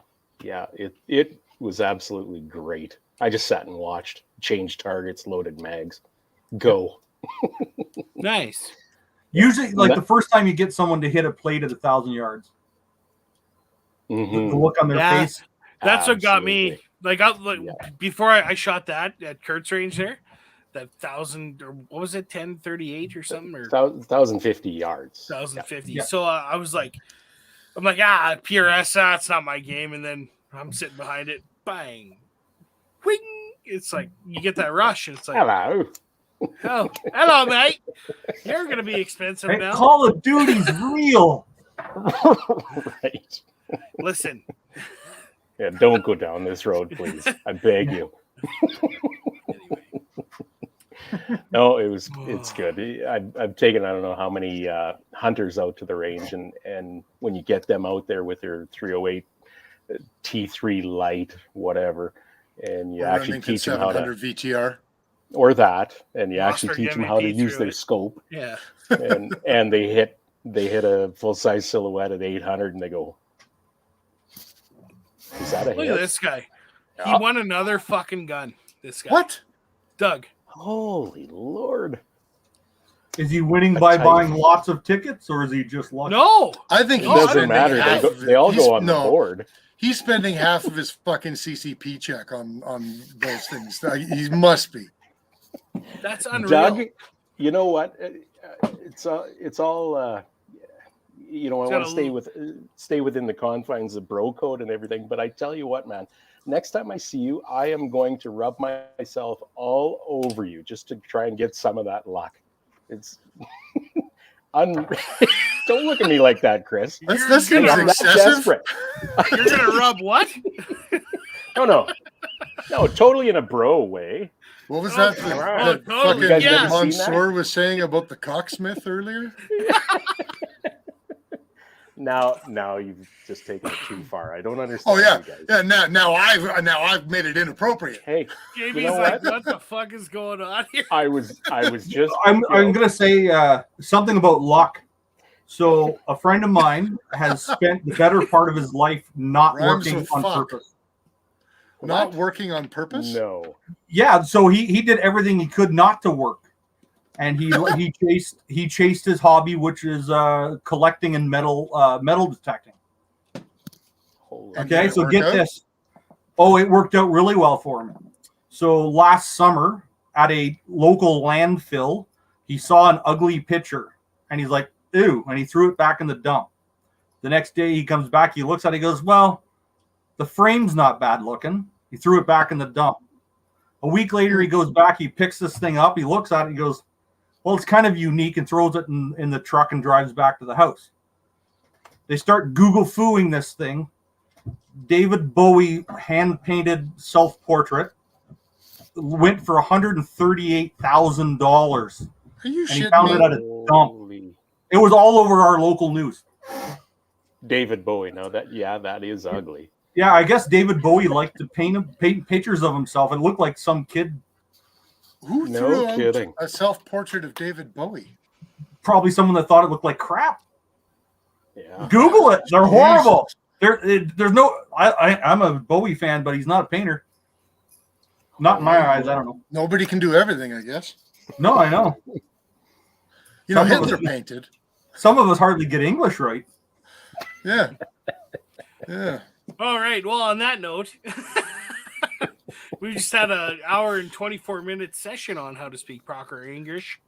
It was absolutely great. I just sat and watched, changed targets, loaded mags, go. Nice. Usually, like the first time you get someone to hit a plate at 1,000 yards, Mhm. the look on their Yeah. face. That's what got me. Absolutely. Before I shot that at Kurt's range there, that 1,000 or what was it, 1038 or something, or 1,050 yards. 1,050. Yeah. So I was like, PRS, it's not my game. And then I'm sitting behind it, bang, wing. It's like you get that rush, and it's like, Hello. oh, hello, mate. You're gonna be expensive Hey, now. Call of Duty's real. Right. Listen, Yeah, don't go down this road, please. I beg you. No, it's good. I've taken, I don't know how many hunters out to the range, and when you get them out there with their 308 T3 light, whatever, and you actually teach them how to, 700 VTR. or that, and you Lost actually her teach them gimmick how to use their T308. scope, yeah. and they hit a full size silhouette at 800, and they go, "Is that a Look hit?" at this guy. He Yeah. won another fucking gun. This guy. What? Doug. Holy Lord! Is he winning I by tell you. buying lots of tickets, or is he just lucky? No. I think It No, he's doesn't spending matter. half of it. They all He's- go on the no, board. He's spending half of his fucking CCP check on those things. He must be. That's unreal. Doug, you know what? It's all. You know, I It's want got to stay within the confines of bro code and everything. But I tell you what, man. Next time I see you, I am going to rub myself all over you just to try and get some of that luck. It's. Don't look at me like that, Chris. That You're seems gonna- I'm not excessive. desperate. You're gonna rub what? No, totally in a bro way. What was Oh, that? come on. That Totally. fucking You guys never seen that? Mansour was saying about the cocksmith earlier. Now you've just taken it too far. I don't understand. Oh yeah, you guys. yeah. Now I've made it inappropriate. Hey, Jamie's know like, what? what the fuck is going on here? I was just. I'm you know, gonna say something about luck. So a friend of mine has spent the better part of his life not Rhymes working with on fuck. purpose. Not working on purpose. No. Yeah, so he did everything he could not to work, and he chased his hobby, which is collecting and metal detecting. Holy And Okay, did it so work get out? this. Oh, it worked out really well for him. So last summer at a local landfill, he saw an ugly picture, and he's like, "Ew!" and he threw it back in the dump. The next day he comes back, he looks at it, he goes, "Well, the frame's not bad looking." He threw it back in the dump. A week later, he goes back, he picks this thing up, he looks at it, he goes, "Well, it's kind of unique," and throws it in the truck and drives back to the house. They start Google fooing this thing. David Bowie hand-painted self-portrait went for $138,000. Are you And he shitting found it me? at a dump. Holy It was all over our local news. David Bowie. Now that is ugly. Yeah, I guess David Bowie liked to paint pictures of himself. It looked like some kid, Who No threw out kidding. a self-portrait of David Bowie? probably someone that thought it looked like crap. Yeah. Google it. They're Jesus. horrible. There's no. I'm a Bowie fan, but he's not a painter. Not in my eyes. I don't know. Nobody can do everything, I guess. No, I know. You know, Some of Hitler us- painted. Some of us hardly get English right. Yeah. Yeah. All right. Well, on that note, we just had an hour and 24-minute session on how to speak proper English.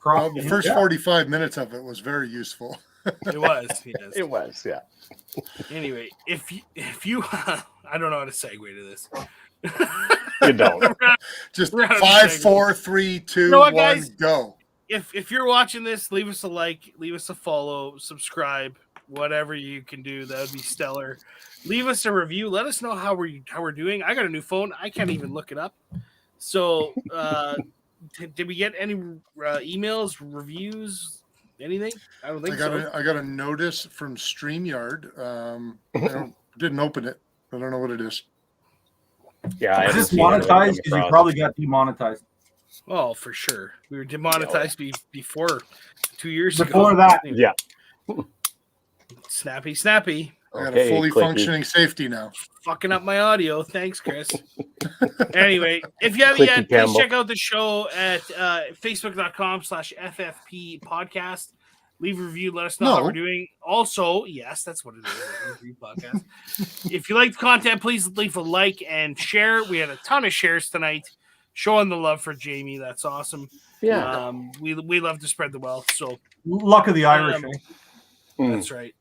Well, the first Yeah. 45 minutes of it was very useful. It was. Yes. It was, yeah. Anyway, if you I don't know how to segue to this. You don't. Just We're out of 5, segment. 4, 3, 2, You know what, 1, guys? go. If you're watching this, leave us a like, leave us a follow, subscribe, whatever you can do. That would be stellar. Leave us a review. Let us know how we're doing. I got a new phone. I can't even look it up. So, did we get any emails, reviews, anything? I don't think so. I got a notice from StreamYard. Didn't open it. I don't know what it is. Yeah, I Is haven't this seen anything monetized? Because you across. probably got demonetized. Oh, for sure. We were demonetized before 2 years Before ago. that. Yeah. Snappy. I got Okay, a fully clicky. functioning safety now. Fucking up my audio. Thanks, Chris. Anyway, if you haven't Clicky yet, please Campbell. check out the show at facebook.com/FFP podcast. Leave a review. Let us know how No. we're doing. Also, yes, that's what it is. A review podcast. If you like the content, please leave a like and share. We had a ton of shares tonight, showing the love for Jamie. That's awesome. Yeah. We love to spread the wealth. So Luck of the Irish. Um, eh? that's right.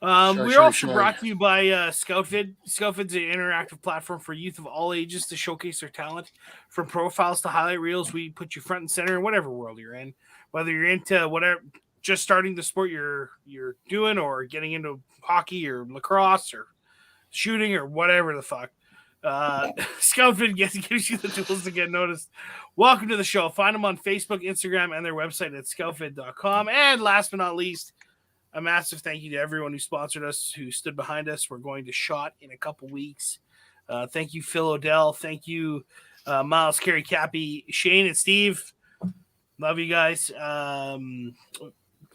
Shy, We're shy, also shy. brought to you by Scoutvid. Scoutvid's an interactive platform for youth of all ages to showcase their talent. From profiles to highlight reels, we put you front and center in whatever world you're in. Whether you're into whatever, just starting the sport you're doing, or getting into hockey or lacrosse or shooting or whatever the fuck. Scoutvid gives you the tools to get noticed. Welcome to the show. Find them on Facebook, Instagram, and their website at scoutvid.com. And last but not least, a massive thank you to everyone who sponsored us, who stood behind us. We're going to SHOT in a couple weeks. Thank you, Phil Odell. Thank you, Miles, Carrie, Cappy, Shane, and Steve. Love you guys.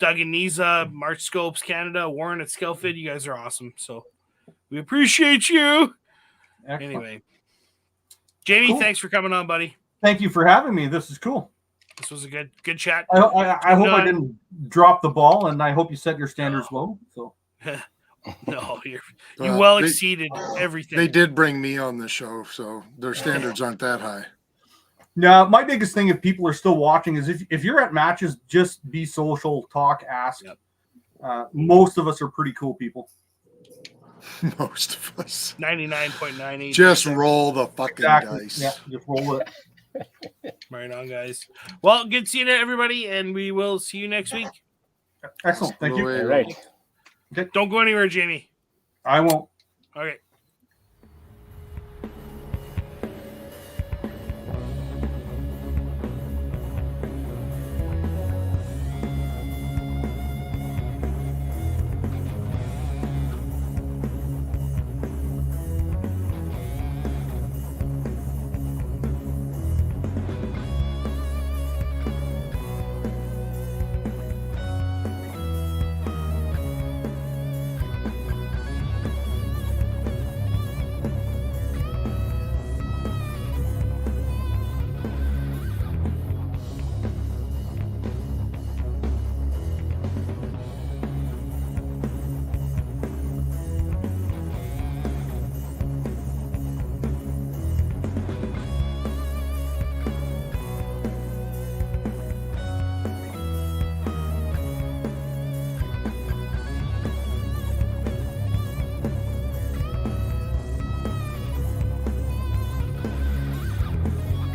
Doug and Niza, March Scopes Canada, Warren at Scoutvid. You guys are awesome. So we appreciate you. Excellent. Anyway, Jamie, Cool. Thanks for coming on, buddy. Thank you for having me. This is cool. This was a good chat. I hope I No. didn't drop the ball, and I hope you set your standards low. So No, you Well, well they- exceeded everything. They did bring me on the show, so their standards aren't that high. now, my biggest thing, if people are still watching, is if you're at matches, just be social, talk, ask. Yep. Most of us are pretty cool people. Most of us. 99.98. Just roll the fucking dice. Yeah, just roll it. Right on, guys. Well, good seeing everybody, and we will see you next week. Excellent. Thank you. All right. Don't go anywhere, Jamie. I won't. Okay.